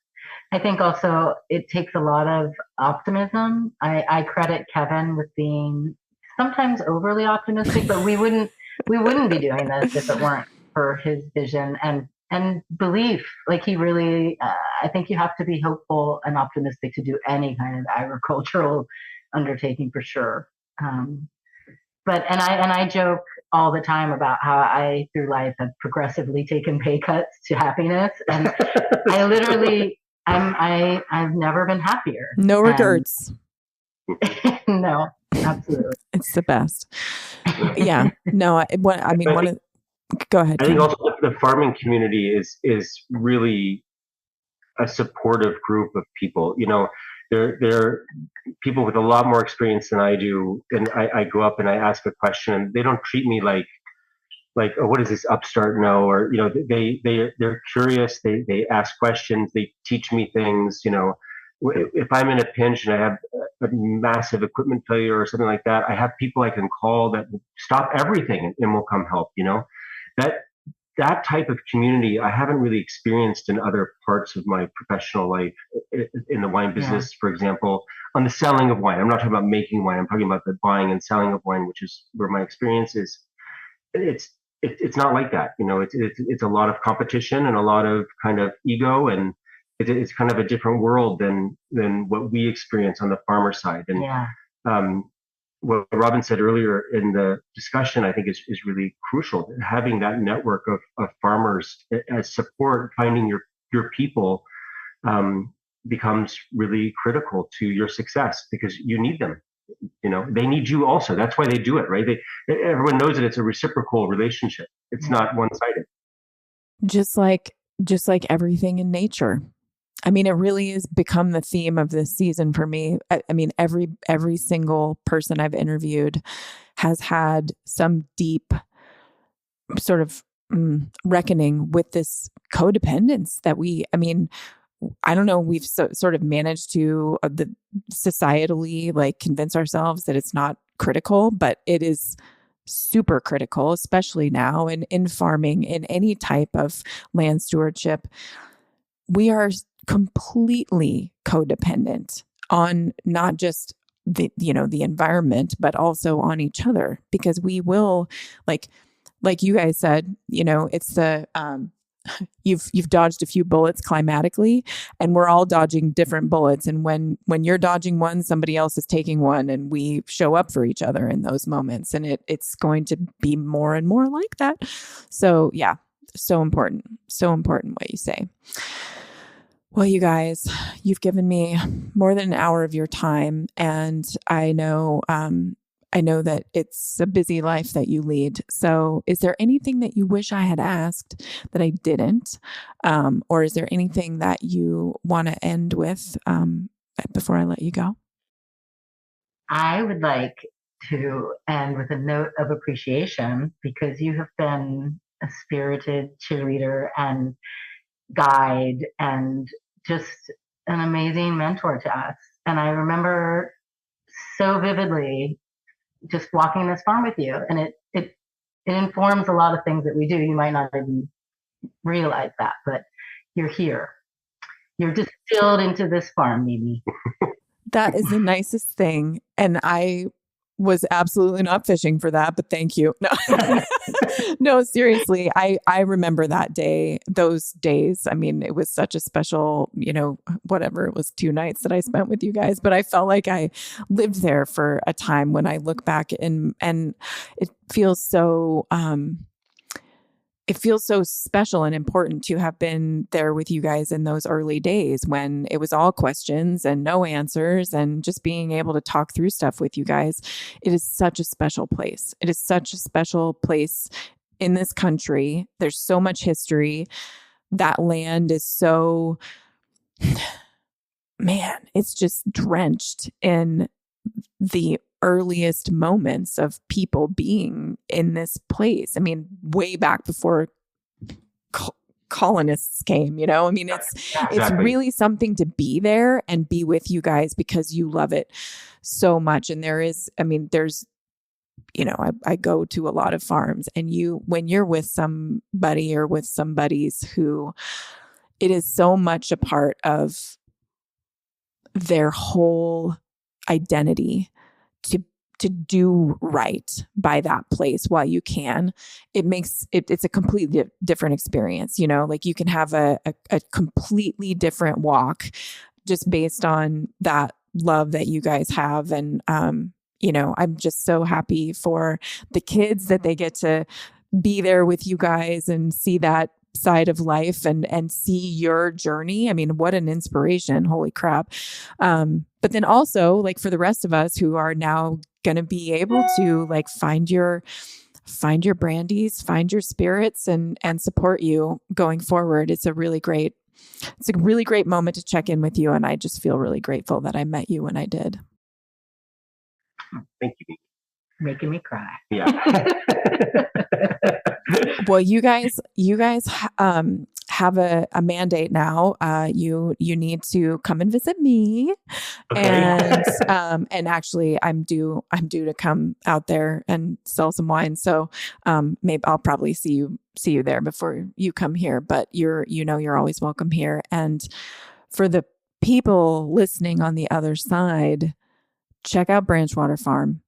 S5: I think also it takes a lot of optimism. I credit Kevin with being sometimes overly optimistic, but we wouldn't be doing this if it weren't for his vision and belief. Like he really, I think you have to be hopeful and optimistic to do any kind of agricultural undertaking for sure. But and I joke all the time about how I through life have progressively taken pay cuts to happiness, and I literally I've never been happier.
S1: No regrets.
S5: No, absolutely.
S1: It's the best. Yeah. No, go ahead.
S6: I think
S1: Ken.
S6: also the farming community is really a supportive group of people. They're people with a lot more experience than I do, and I go up and I ask a question, and they don't treat me like oh, what is this upstart know, or they're curious. They ask questions. They teach me things. If I'm in a pinch and I have a massive equipment failure or something like that, I have people I can call that will stop everything and will come help. That that type of community I haven't really experienced in other parts of my professional life in the wine business, for example, on the selling of wine. I'm not talking about making wine. I'm talking about the buying and selling of wine, which is where my experience is. It's not like that. It's a lot of competition and a lot of kind of ego, and it's kind of a different world than what we experience on the farmer side. And what Robin said earlier in the discussion, I think is really crucial. Having that network of farmers as support, finding your people, becomes really critical to your success because you need them. They need you also. That's why they do it, right? Everyone knows that it's a reciprocal relationship. It's not one-sided.
S1: Just like everything in nature. I mean, it really has become the theme of this season for me. I mean, every single person I've interviewed has had some deep sort of reckoning with this codependence that I don't know, we've sort of managed to societally like convince ourselves that it's not critical, but it is super critical, especially now in farming, in any type of land stewardship. We are completely codependent on not just the environment, but also on each other, because we will like you guys said, it's the, you've dodged a few bullets climatically, and we're all dodging different bullets. And when you're dodging one, somebody else is taking one, and we show up for each other in those moments. And it's going to be more and more like that. So yeah, so important what you say. Well, you guys, you've given me more than an hour of your time, and I know that it's a busy life that you lead. So is there anything that you wish I had asked that I didn't? Or is there anything that you want to end with before I let you go?
S5: I would like to end with a note of appreciation because you have been a spirited cheerleader and guide and just an amazing mentor to us. And I remember so vividly just walking this farm with you, and it informs a lot of things that we do. You might not even realize that, but you're here. You're distilled into this farm, Mimi.
S1: That is the nicest thing, and I was absolutely not fishing for that, but thank you. No, no, seriously. I remember that day, those days. I mean, it was such a special, whatever, it was 2 nights that I spent with you guys, but I felt like I lived there for a time when I look back and it feels so, special and important to have been there with you guys in those early days when it was all questions and no answers, and just being able to talk through stuff with you guys. It is such a special place. It is such a special place in this country. There's so much history. That land is so, man, it's just drenched in the earliest moments of people being in this place. I mean, way back before colonists came, I mean, it's really something to be there and be with you guys because you love it so much. And there's, I go to a lot of farms, and when you're with somebody or with some buddies who it is so much a part of their whole identity to do right by that place while you can, it's a completely different experience. Like you can have a completely different walk just based on that love that you guys have. And, I'm just so happy for the kids that they get to be there with you guys and see that side of life and see your journey. I mean, what an inspiration. Holy crap. But then also, like, for the rest of us who are now going to be able to like find your brandies, find your spirits and support you going forward. It's a really great moment to check in with you. And I just feel really grateful that I met you when I did.
S6: Thank you.
S5: Making me cry.
S6: Yeah.
S1: Well, you guys have a mandate now. You need to come and visit me. Okay. And actually I'm due to come out there and sell some wine. So maybe I'll probably see you there before you come here, but you're always welcome here. And for the people listening on the other side, check out Branchwater Farm.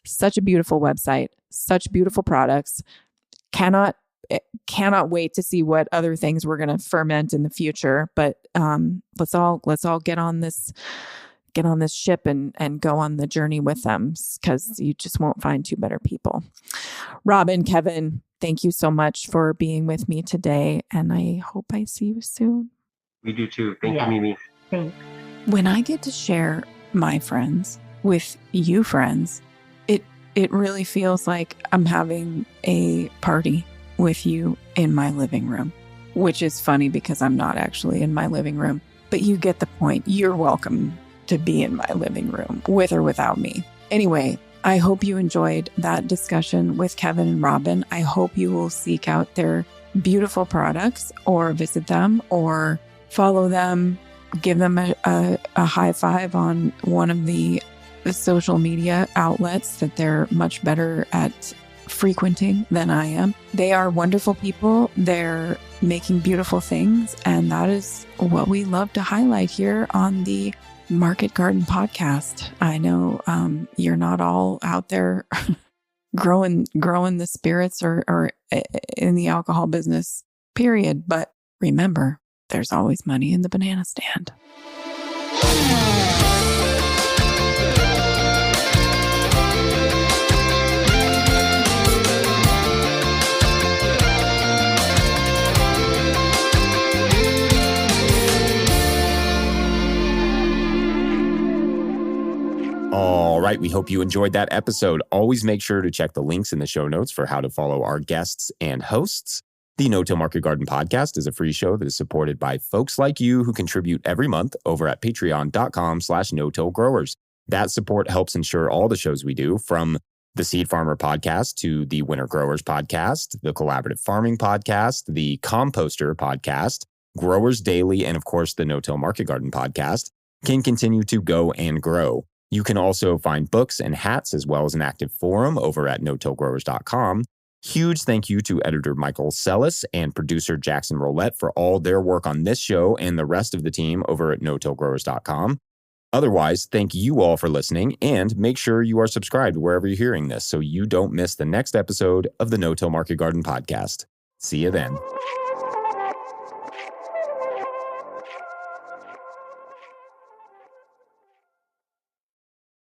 S1: Such a beautiful website, such beautiful products. Cannot wait to see what other things we're going to ferment in the future. But let's all get on this ship and go on the journey with them, because you just won't find two better people. Robin, Kevin, thank you so much for being with me today, and I hope I see you soon.
S6: We do too. Thank you, Mimi.
S5: Thanks.
S1: When I get to share my friends with you friends, it really feels like I'm having a party with you in my living room, which is funny because I'm not actually in my living room, but you get the point. You're welcome to be in my living room with or without me. Anyway, I hope you enjoyed that discussion with Kevin and Robin. I hope you will seek out their beautiful products or visit them or follow them, give them a high five on one of the social media outlets that they're much better at frequenting than I am. They are wonderful people. They're making beautiful things. And that is what we love to highlight here on the Market Garden podcast. I know you're not all out there growing the spirits or in the alcohol business, period. But remember, there's always money in the banana stand.
S2: All right. We hope you enjoyed that episode. Always make sure to check the links in the show notes for how to follow our guests and hosts. The No-Till Market Garden podcast is a free show that is supported by folks like you who contribute every month over at patreon.com/no-till growers. That support helps ensure all the shows we do, from the Seed Farmer podcast to the Winter Growers podcast, the Collaborative Farming podcast, the Composter podcast, Growers Daily, and of course the No-Till Market Garden podcast, can continue to go and grow. You can also find books and hats as well as an active forum over at no-tillgrowers.com. Huge thank you to editor Michael Sellis and producer Jackson Roulette for all their work on this show and the rest of the team over at no-tillgrowers.com. Otherwise, thank you all for listening, and make sure you are subscribed wherever you're hearing this so you don't miss the next episode of the No-Till Market Garden podcast. See you then.